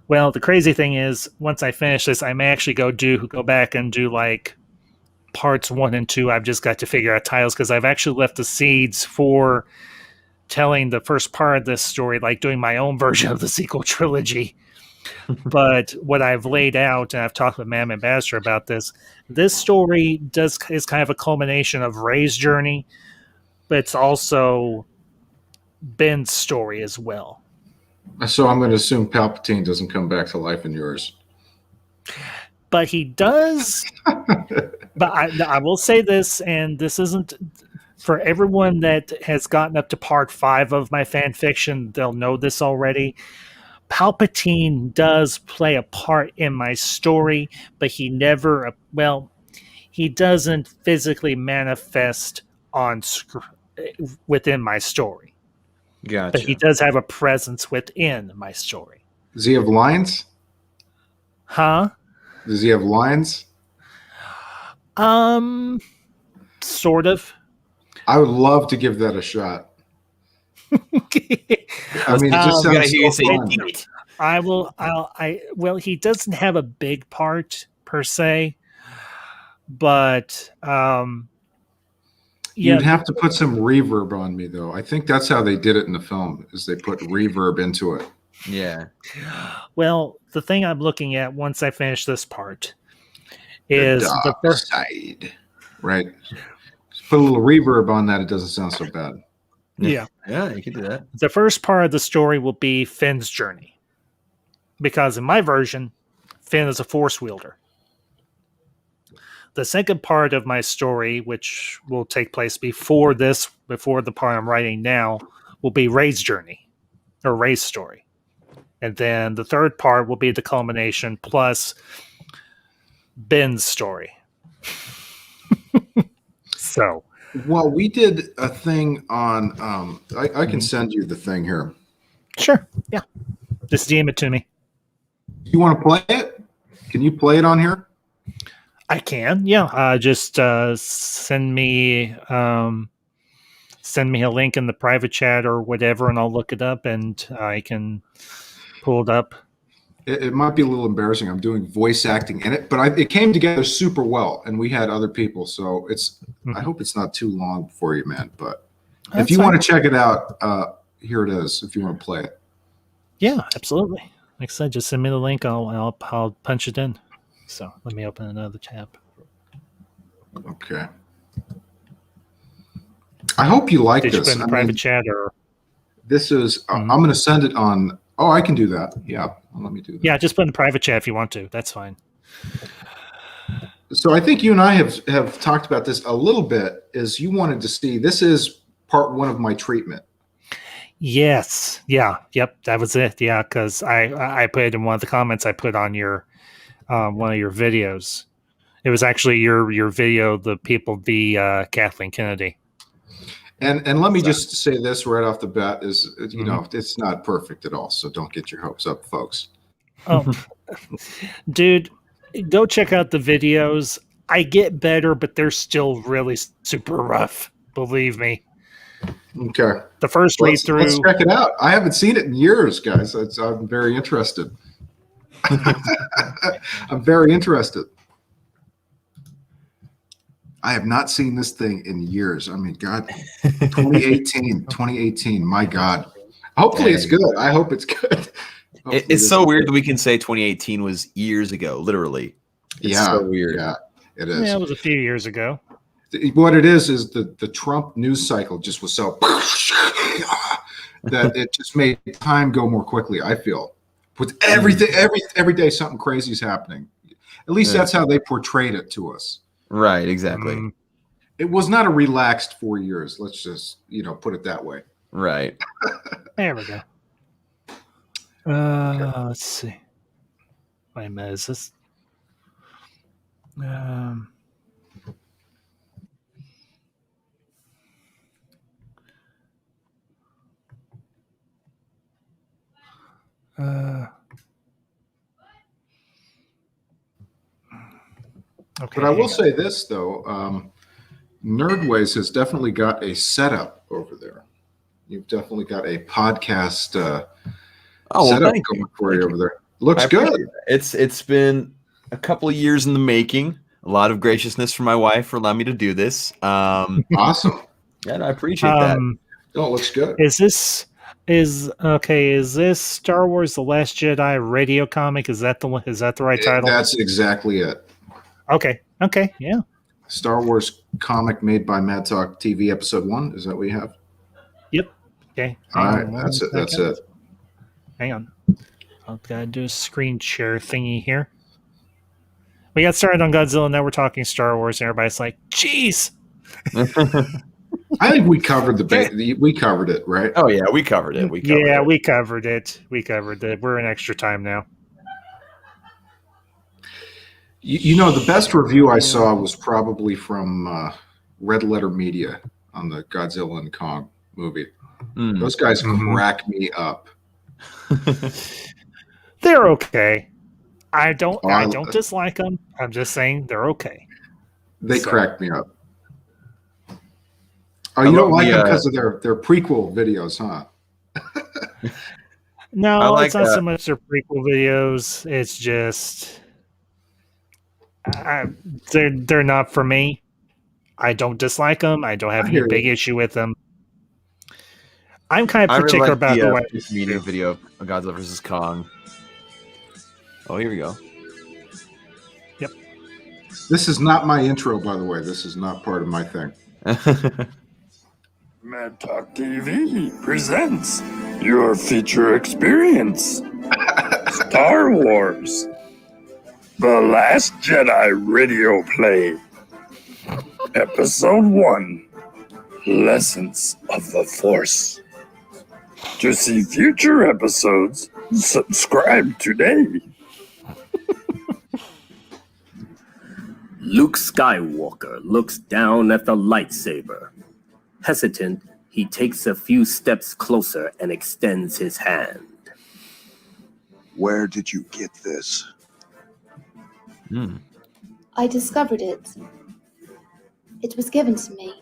Well, the crazy thing is, once I finish this, I may actually go back and do like parts 1 and 2. I've just got to figure out titles because I've actually left the seeds for telling the first part of this story, like doing my own version of the sequel trilogy. But what I've laid out, and I've talked with Mam Ambassador about this story is kind of a culmination of Rey's journey, but it's also Ben's story as well. So I'm going to assume Palpatine doesn't come back to life in yours. But he does. But I will say this, and this isn't for everyone that has gotten up to part 5 of my fan fiction, they'll know this already. Palpatine does play a part in my story, but he never, he doesn't physically manifest within my story. Gotcha. But he does have a presence within my story. Does he have lines? Huh? Does he have lines? Sort of. I would love to give that a shot. I mean, it just sounds so fun. He doesn't have a big part per se, but you'd have to put some reverb on me, though. I think that's how they did it in the film, is they put reverb into it. Yeah. Well, the thing I'm looking at once I finish this part is the first side, right? Just put a little reverb on that. It doesn't sound so bad. Yeah. Yeah, you can do that. The first part of the story will be Finn's journey. Because in my version, Finn is a Force wielder. The second part of my story, which will take place before the part I'm writing now, will be Rey's journey, or Rey's story. And then the third part will be the culmination plus Ben's story. So. Well, we did a thing on, I can send you the thing here. Sure, yeah. Just DM it to me. You want to play it? Can you play it on here? I can, yeah. Just send me a link in the private chat or whatever, and I'll look it up, and I can pull it up. It might be a little embarrassing. I'm doing voice acting in it, but it came together super well, and we had other people, so it's. I hope it's not too long for you, man. But if you want to check it out, here it is. If you want to play it. Yeah, absolutely. Like I said, just send me the link. I'll punch it in. So let me open another tab. Okay. I hope you like this. Did you put in the private chat or? This is. I'm going to send it on. Oh, I can do that. Yeah, let me do that. Yeah, just put in the private chat if you want to. That's fine. So I think you and I have talked about this a little bit. Is you wanted to see this is part 1 of my treatment. Yes. Yeah. Yep. That was it. Yeah, because I put it in one of the comments I put on your one of your videos. It was actually your video, the people v Kathleen Kennedy. And let me just say this right off the bat is, you know, it's not perfect at all. So don't get your hopes up, folks. Oh, dude, go check out the videos. I get better, but they're still really super rough. Believe me. Okay. The first read through. Let's check it out. I haven't seen it in years, guys. I'm very interested. I'm very interested. I have not seen this thing in years. I mean, God, 2018, my God. Hopefully it's good. I hope it's good. It's so weird that we can say 2018 was years ago, literally. It's so weird. Yeah, it is. Yeah, it was a few years ago. What it is the Trump news cycle just was so that it just made time go more quickly, I feel. with everything. Every day something crazy is happening. At least that's how they portrayed it to us. Right, exactly. It was not a relaxed 4 years. Let's just, put it that way. Right. There we go. Let's see. Wait a minute. Is this? Okay. But I will say this though, Nerdways has definitely got a setup over there. You've definitely got a podcast setup going for you over there. Looks good. It's been a couple of years in the making. A lot of graciousness from my wife for allowing me to do this. Awesome. Yeah, I appreciate that. Oh, it looks good. Is this Star Wars: The Last Jedi radio comic? Is that the one? Is that the right title? That's exactly it. Okay. Yeah. Star Wars comic made by Mad Talk TV, episode 1. Is that what you have? Yep. Okay. All right. That's it. That's it. Hang on. I've got to do a screen share thingy here. We got started on Godzilla. Now we're talking Star Wars, and everybody's like, "Jeez." I think we covered we covered it, right? Oh yeah, we covered it. We covered it. We're in extra time now. The best review I saw was probably from Red Letter Media on the Godzilla and Kong movie. Those guys crack me up. They're okay. I don't dislike them. I'm just saying they're okay. They crack me up. Oh, you don't like them because of their prequel videos, huh? No, it's not so much their prequel videos. It's just they're not for me. I don't dislike them. I don't have any big issue with them. I'm kind of particular about the way media video of Godzilla vs. Kong. Oh, here we go. Yep. This is not my intro, by the way. This is not part of my thing. Mad Talk TV presents your feature experience. Star Wars. The Last Jedi radio play. Episode 1. Lessons of the Force. To see future episodes, subscribe today. Luke Skywalker looks down at the lightsaber. Hesitant, he takes a few steps closer and extends his hand. Where did you get this? I discovered it. It was given to me.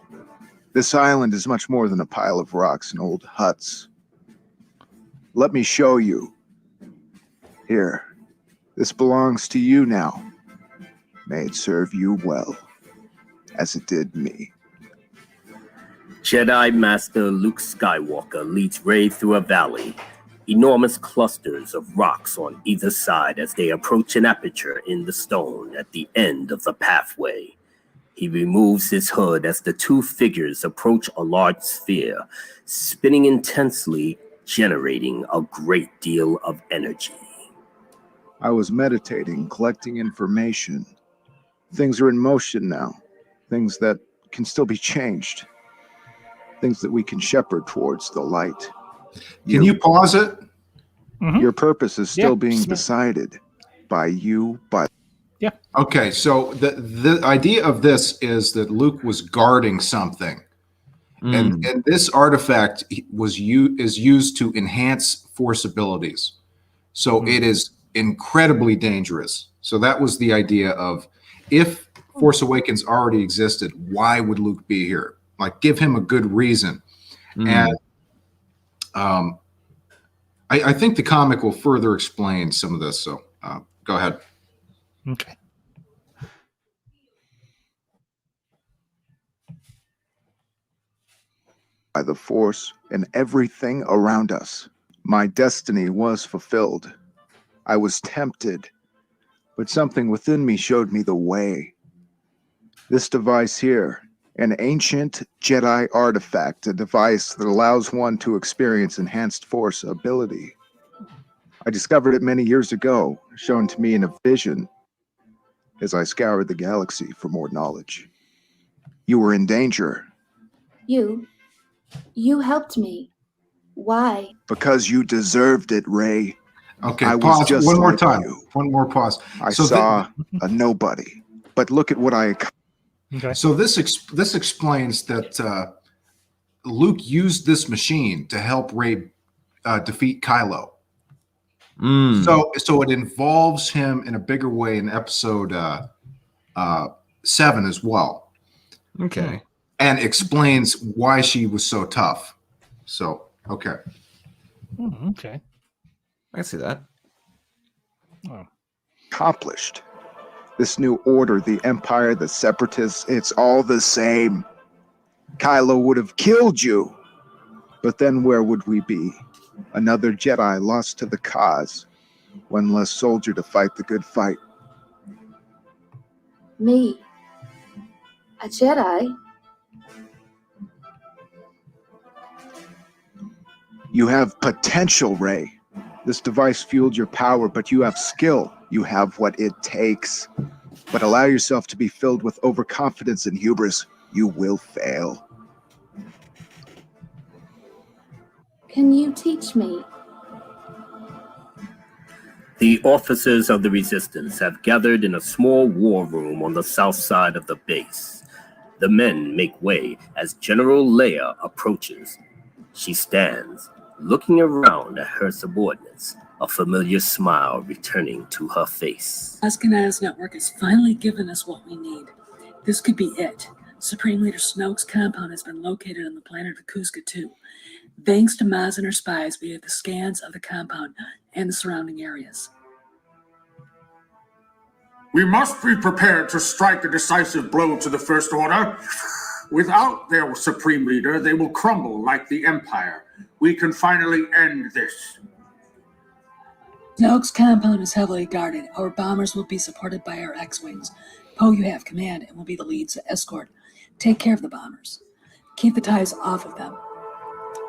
This island is much more than a pile of rocks and old huts. Let me show you. Here, this belongs to you now. May it serve you well, as it did me. Jedi Master Luke Skywalker leads Rey through a valley. Enormous clusters of rocks on either side as they approach an aperture in the stone at the end of the pathway. He removes his hood as the two figures approach a large sphere, spinning intensely, generating a great deal of energy. I was meditating, collecting information. Things are in motion now. Things that can still be changed. Things that we can shepherd towards the light. Can you pause it? Your purpose is still being decided by you, by... Yeah. Okay, so the idea of this is that Luke was guarding something. And this artifact is used to enhance Force abilities. So it is incredibly dangerous. So that was the idea of, if Force Awakens already existed, why would Luke be here? Like, give him a good reason. And I think the comic will further explain some of this. So go ahead. Okay. By the Force and everything around us. My destiny was fulfilled. I was tempted, but something within me showed me the way. This device here, an ancient Jedi artifact, a device that allows one to experience enhanced Force ability. I discovered it many years ago, shown to me in a vision as I scoured the galaxy for more knowledge. You were in danger. You helped me. Why? Because you deserved it, Ray. Okay, I was pause just one more like time. you. One more pause. I So saw a nobody, but look at what I... Okay. So this explains that Luke used this machine to help Rey defeat Kylo. So it involves him in a bigger way in episode 7 as well, Okay. and explains why she was so tough. So okay. Okay. I can see that. Oh. accomplished. This new order, the Empire, the Separatists, it's all the same. Kylo would have killed you. But then where would we be? Another Jedi lost to the cause. One less soldier to fight the good fight. Me? A Jedi? You have potential, Rey. This device fueled your power, but you have skill. You have what it takes. But allow yourself to be filled with overconfidence and hubris. You will fail. Can you teach me? The officers of the Resistance have gathered in a small war room on the south side of the base. The men make way as General Leia approaches. She stands, looking around at her subordinates, a familiar smile returning to her face. Askenaz Network has finally given us what we need. This could be it. Supreme Leader Snoke's compound has been located on the planet of Kuzka 2. Thanks to Maz and her spies, we have the scans of the compound and the surrounding areas. We must be prepared to strike a decisive blow to the First Order. Without their Supreme Leader, they will crumble like the Empire. We can finally end this. Snoke's compound is heavily guarded. Our bombers will be supported by our X-Wings. Poe, you have command and will be the lead escort. Take care of the bombers. Keep the ties off of them.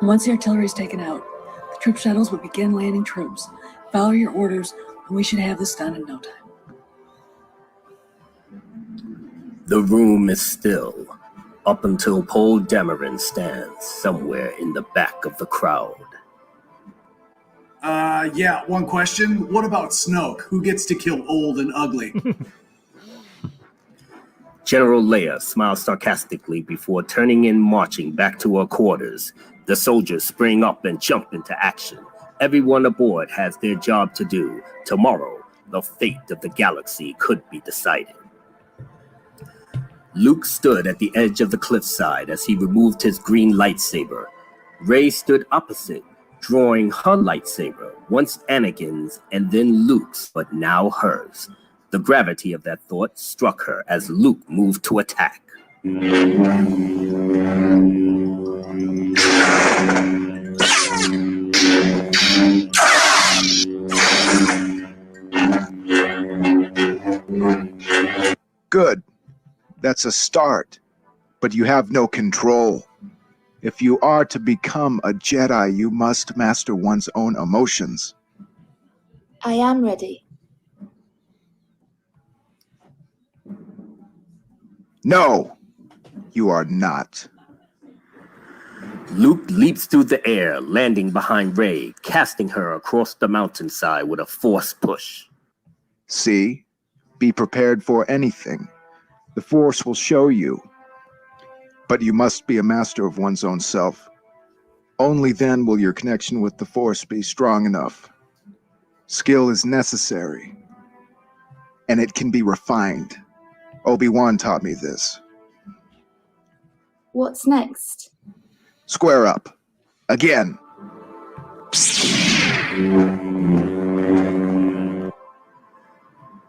Once the artillery is taken out, the troop shuttles will begin landing troops. Follow your orders, and we should have this done in no time. The room is still, up until Poe Dameron stands somewhere in the back of the crowd. Yeah, one question. What about Snoke? Who gets to kill old and ugly? General Leia smiles sarcastically before turning in marching back to her quarters. The soldiers spring up and jump into action. Everyone aboard has their job to do. Tomorrow, the fate of the galaxy could be decided. Luke stood at the edge of the cliffside as he removed his green lightsaber. Rey stood opposite, drawing her lightsaber, once Anakin's and then Luke's, but now hers. The gravity of that thought struck her as Luke moved to attack. Good. That's a start. But you have no control. If you are to become a Jedi, you must master one's own emotions. I am ready. No, you are not. Luke leaps through the air, landing behind Rey, casting her across the mountainside with a force push. See? Be prepared for anything. The Force will show you. But you must be a master of one's own self. Only then will your connection with the Force be strong enough. Skill is necessary. And it can be refined. Obi-Wan taught me this. What's next? Square up. Again.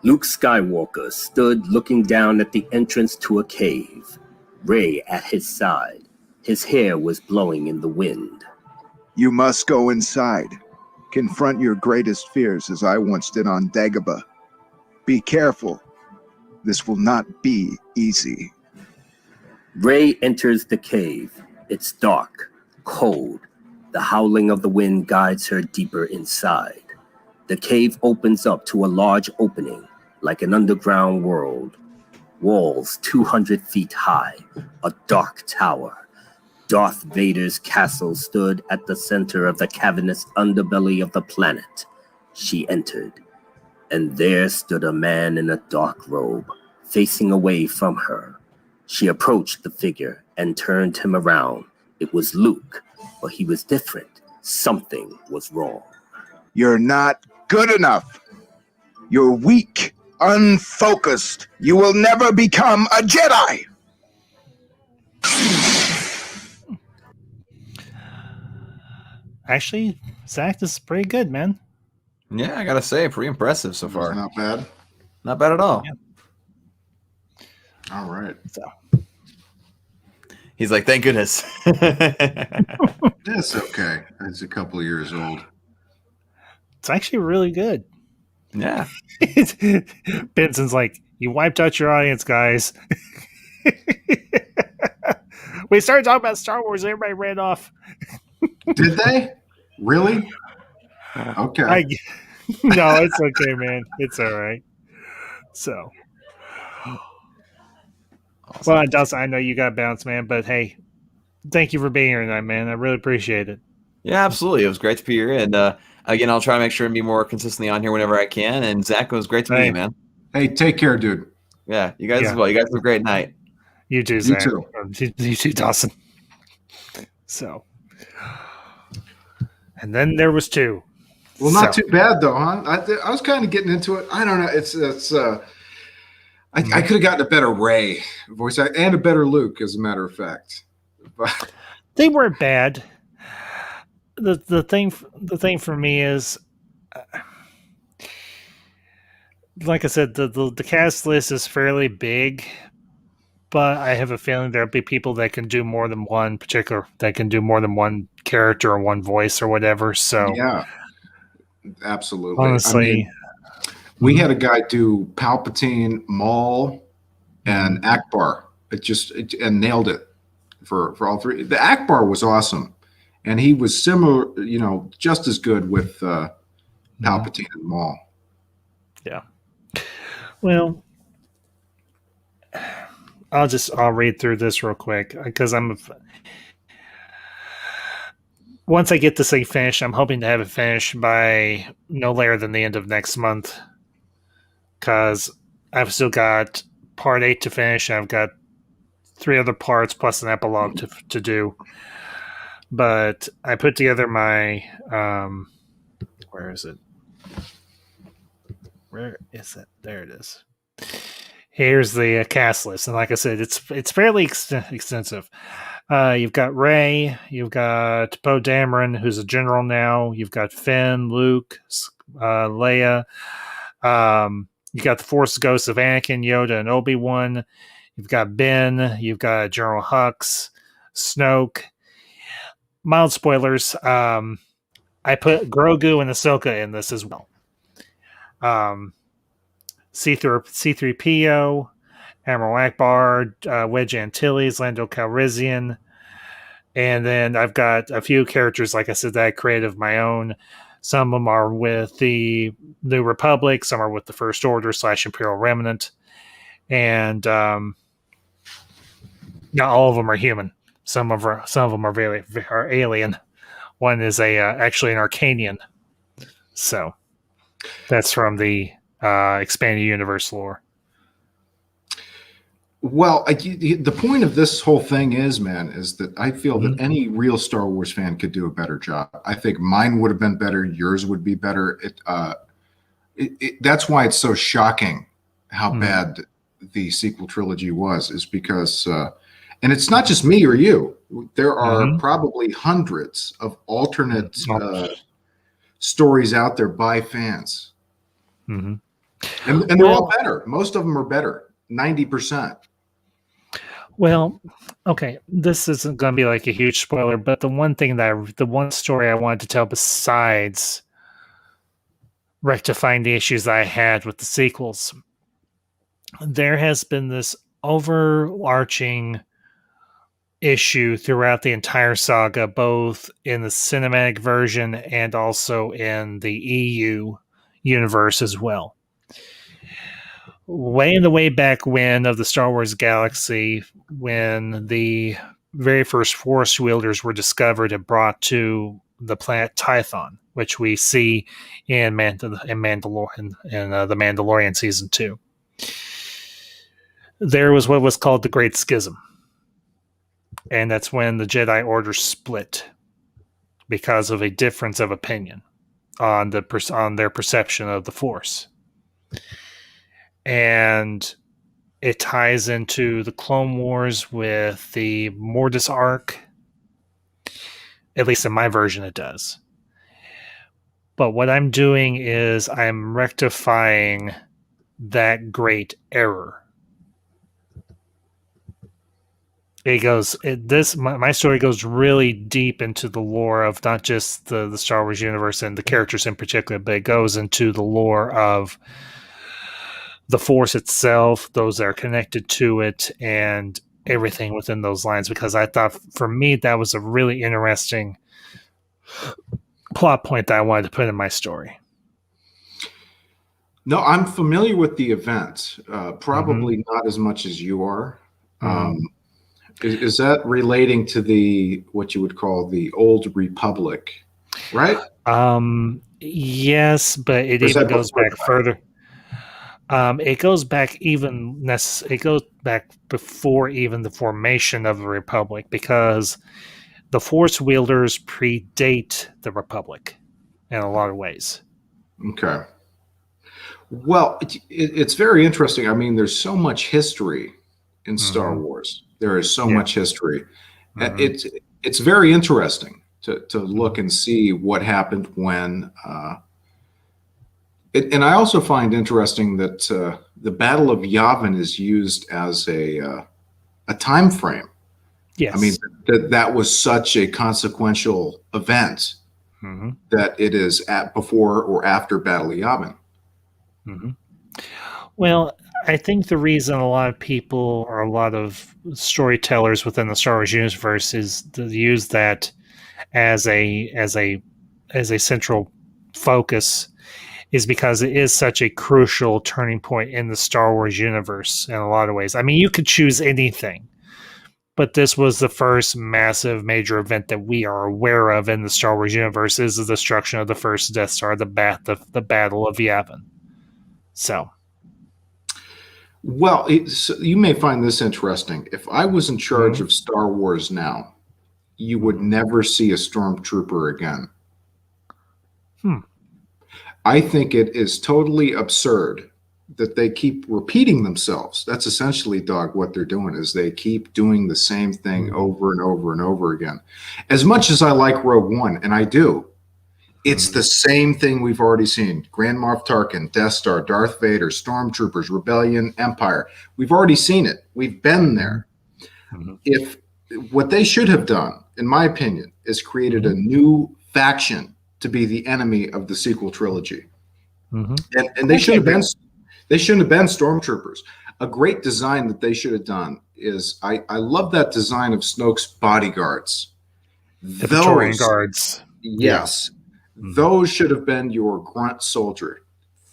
Luke Skywalker stood looking down at the entrance to a cave. Rey at his side. His hair was blowing in the wind. You must go inside. Confront your greatest fears as I once did on Dagobah. Be careful. This will not be easy. Rey enters the cave. It's dark, cold. The howling of the wind guides her deeper inside. The cave opens up to a large opening, like an underground world. Walls 200 feet high, a dark tower. Darth Vader's castle stood at the center of the cavernous underbelly of the planet. She entered, and there stood a man in a dark robe, facing away from her. She approached the figure and turned him around. It was Luke, but he was different. Something was wrong. You're not good enough. You're weak, unfocused. You will never become a Jedi. Actually, Zach, this is pretty good, man. Yeah, I gotta say, pretty impressive so far. Not bad. Not bad at all. Yeah. All right. So, He's like, thank goodness. That's okay. It's a couple of years old. it's actually really good. Yeah. Benson's like, you wiped out your audience, guys. We started talking about Star Wars, everybody ran off. Did they? Really? Okay. No, it's okay, man. It's all right. So, well, Dawson, I know you got bounce, man, but hey, thank you for being here tonight, man. I really appreciate it. Yeah, absolutely. It was great to be here. And again, I'll try to make sure to be more consistently on here whenever I can. And Zach, it was great to meet you, man. Hey, take care, dude. Yeah, you guys as well. You guys have a great night. You too, You Zach. too. You too, Dawson. So, and then there was two. Well, not too bad though, huh? I was kind of getting into it. I don't know. I could have gotten a better Ray voice and a better Luke, as a matter of fact. But They weren't bad. The thing for me is, like I said, the cast list is fairly big, but I have a feeling there'll be people that can do more than one character or one voice or whatever. So yeah, absolutely. honestly, I mean, we had a guy do Palpatine, Maul, and Akbar. And nailed it for all three. The Akbar was awesome, and he was similar, just as good with Palpatine and Maul. yeah. Well, I'll read through this real quick because once I get this thing finished, I'm hoping to have it finished by no later than the end of next month. Because I've still got part 8 to finish, and I've got 3 other parts plus an epilogue to do. But I put together my where is it? Where is it? There it is. Here's the cast list, and like I said, it's fairly extensive. You've got Rey, you've got Poe Dameron, who's a general now. You've got Finn, Luke, Leia. You got the Force Ghosts of Anakin, Yoda, and Obi-Wan. You've got Ben. You've got General Hux, Snoke. Mild spoilers. I put Grogu and Ahsoka in this as well. C-3PO, Admiral Akbar, Wedge Antilles, Lando Calrissian. And then I've got a few characters, like I said, that I created of my own. Some of them are with the New Republic. Some are with the First Order / Imperial Remnant. And not all of them are human. Some of them are alien. One is actually an Arcanian. So that's from the expanded universe lore. Well, the point of this whole thing is that I feel that any real Star Wars fan could do a better job. I think mine would have been better. Yours would be better. That's why it's so shocking how bad the sequel trilogy is because, and it's not just me or you. There are probably hundreds of alternate stories out there by fans. And they're all better. Most of them are better. 90%. Well, okay, this isn't going to be like a huge spoiler, but the one story I wanted to tell besides rectifying the issues I had with the sequels, there has been this overarching issue throughout the entire saga, both in the cinematic version and also in the EU universe as well. Way in the way back when of the Star Wars galaxy, when the very first Force wielders were discovered and brought to the planet Tython, which we see in the Mandalorian season 2. There was what was called the Great Schism, and that's when the Jedi Order split because of a difference of opinion on their perception of the Force. And it ties into the Clone Wars with the Mortis arc. At least in my version it does. But what I'm doing is I'm rectifying that great error. My story goes really deep into the lore of not just the Star Wars universe and the characters in particular, but it goes into the lore of the Force itself, those that are connected to it, and everything within those lines, because I thought for me that was a really interesting plot point that I wanted to put in my story. No, I'm familiar with the event, probably not as much as you are. Is that relating to what you would call the Old Republic, right? Yes, but it even goes back further. It goes back before even the formation of the Republic, because the Force wielders predate the Republic in a lot of ways. Okay. Well, it's very interesting. I mean, there's so much history in Star Wars. There is so much history. It's very interesting to look and see what happened when. And I also find interesting that the Battle of Yavin is used as a time frame. Yes. I mean, that was such a consequential event that it is at before or after Battle of Yavin. Well, I think the reason a lot of people or a lot of storytellers within the Star Wars universe is to use that as a central focus is because it is such a crucial turning point in the Star Wars universe in a lot of ways. I mean, you could choose anything, but this was the first massive major event that we are aware of in the Star Wars universe is the destruction of the first Death Star, the Battle of Yavin. So. Well, you may find this interesting. If I was in charge of Star Wars now, you would never see a stormtrooper again. I think it is totally absurd that they keep repeating themselves. That's essentially, Dog, what they're doing is they keep doing the same thing over and over and over again. As much as I like Rogue One, and I do, it's the same thing we've already seen. Grand Moff Tarkin, Death Star, Darth Vader, Stormtroopers, Rebellion, Empire. We've already seen it. We've been there. If what they should have done, in my opinion, is created a new faction to be the enemy of the sequel trilogy. And they shouldn't have been stormtroopers. A great design that they should have done is I love that design of Snoke's bodyguards. The Praetorian guards. Yes. Those should have been your grunt soldier.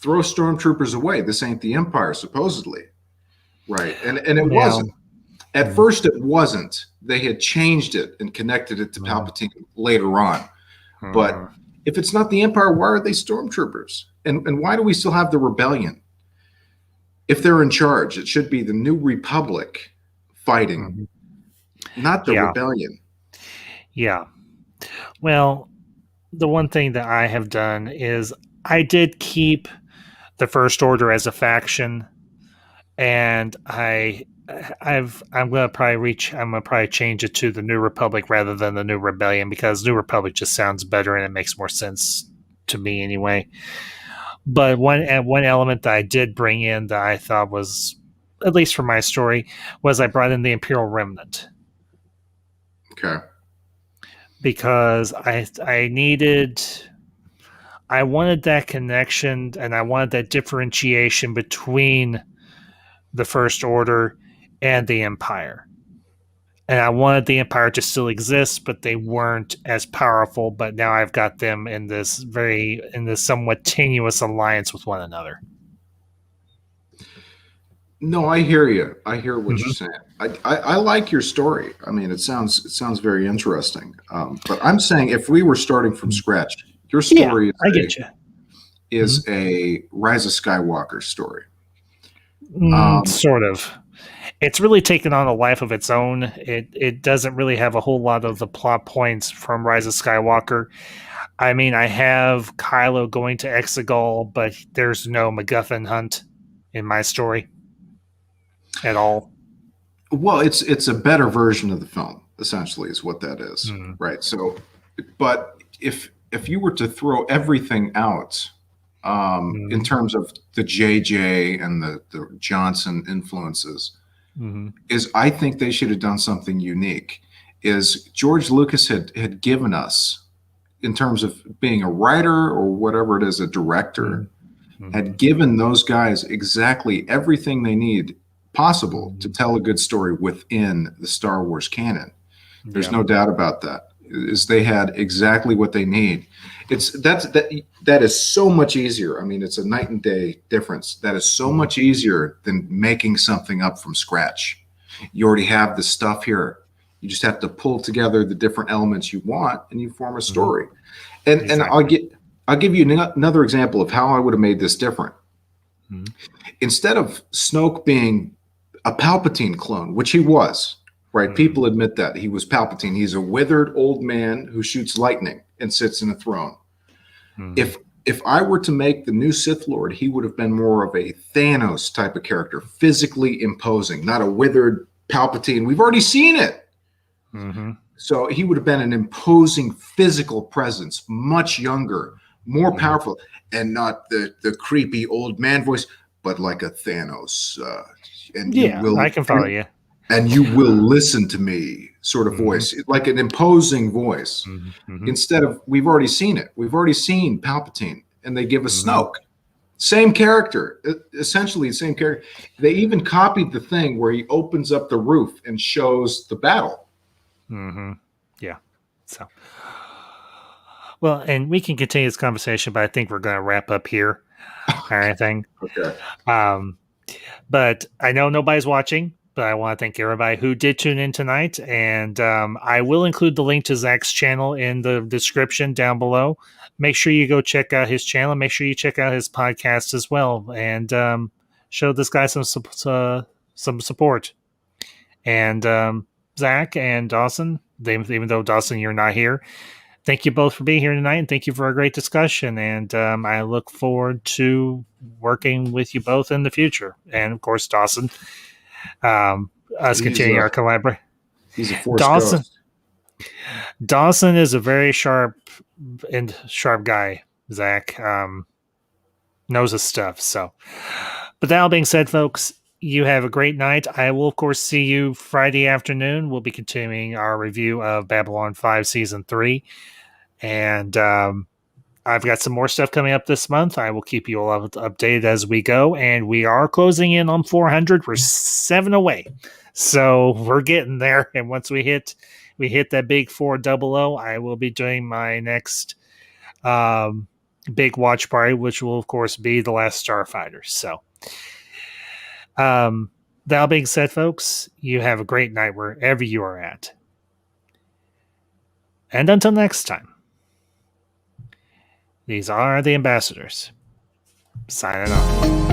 Throw stormtroopers away. This ain't the Empire, supposedly. Right. And it wasn't. At first it wasn't. They had changed it and connected it to Palpatine later on. But if it's not the Empire, why are they stormtroopers? And why do we still have the Rebellion? If they're in charge, it should be the New Republic fighting, not the Rebellion. Yeah. Well, the one thing that I have done is I did keep the First Order as a faction, and I'm gonna probably change it to the New Republic rather than the New Rebellion, because New Republic just sounds better and it makes more sense to me anyway. But one element that I did bring in that I thought was, at least for my story, was I brought in the Imperial Remnant. Okay. Because I wanted that connection and I wanted that differentiation between the First Order and the Empire. And I wanted the Empire to still exist, but they weren't as powerful. But now I've got them in this somewhat tenuous alliance with one another. No, I hear you. I hear what Mhm. you're saying. I like your story. I mean, it sounds very interesting. But I'm saying if we were starting from scratch, your Yeah, story I get you. is a Rise of Skywalker story. Sort of. It's really taken on a life of its own. It doesn't really have a whole lot of the plot points from Rise of Skywalker. I mean, I have Kylo going to Exegol, but there's no MacGuffin hunt in my story at all. Well, it's a better version of the film, essentially, is what that is, right? So, but if you were to throw everything out in terms of the JJ and the Johnson influences, is I think they should have done something unique. Is George Lucas had given us, in terms of being a writer or whatever it is, a director, had given those guys exactly everything they need possible to tell a good story within the Star Wars canon. There's no doubt about that. Is they had exactly what they need. That is so much easier. I mean, it's a night and day difference. That is so much easier than making something up from scratch. You already have the stuff here. You just have to pull together the different elements you want, and you form a story. And I'll give you another example of how I would have made this different. Instead of Snoke being a Palpatine clone, which he was, right? People admit that he was Palpatine. He's a withered old man who shoots lightning and sits in a throne. If I were to make the new Sith Lord, he would have been more of a Thanos type of character, physically imposing, not a withered Palpatine. We've already seen it. So he would have been an imposing physical presence, much younger, more powerful, and not the creepy old man voice, but like a Thanos. And I can follow you. And you will listen to me sort of voice, like an imposing voice. Instead of, we've already seen it. We've already seen Palpatine, and they give us Snoke. Same character, essentially the same character. They even copied the thing where he opens up the roof and shows the battle. Yeah. So, well, and we can continue this conversation, but I think we're going to wrap up here. Everything. Okay. But I know nobody's watching, but I want to thank everybody who did tune in tonight. And I will include the link to Zach's channel in the description down below. Make sure you go check out his channel. Make sure you check out his podcast as well, and show this guy some support. And Zach and Dawson, even though Dawson, you're not here, thank you both for being here tonight, and thank you for a great discussion. And I look forward to working with you both in the future. And of course, Dawson, us continuing our collaboration. He's a force ghost. Dawson is a very sharp guy. Zach knows his stuff. So, but that all being said, folks, you have a great night. I will, of course, see you Friday afternoon. We'll be continuing our review of Babylon 5 Season 3. And I've got some more stuff coming up this month. I will keep you all updated as we go. And we are closing in on 400. We're 7 away. So we're getting there. And once we hit that big 400, I will be doing my next big watch party, which will, of course, be The Last Starfighter. So that being said, folks, you have a great night wherever you are at. And until next time, these are the ambassadors signing off.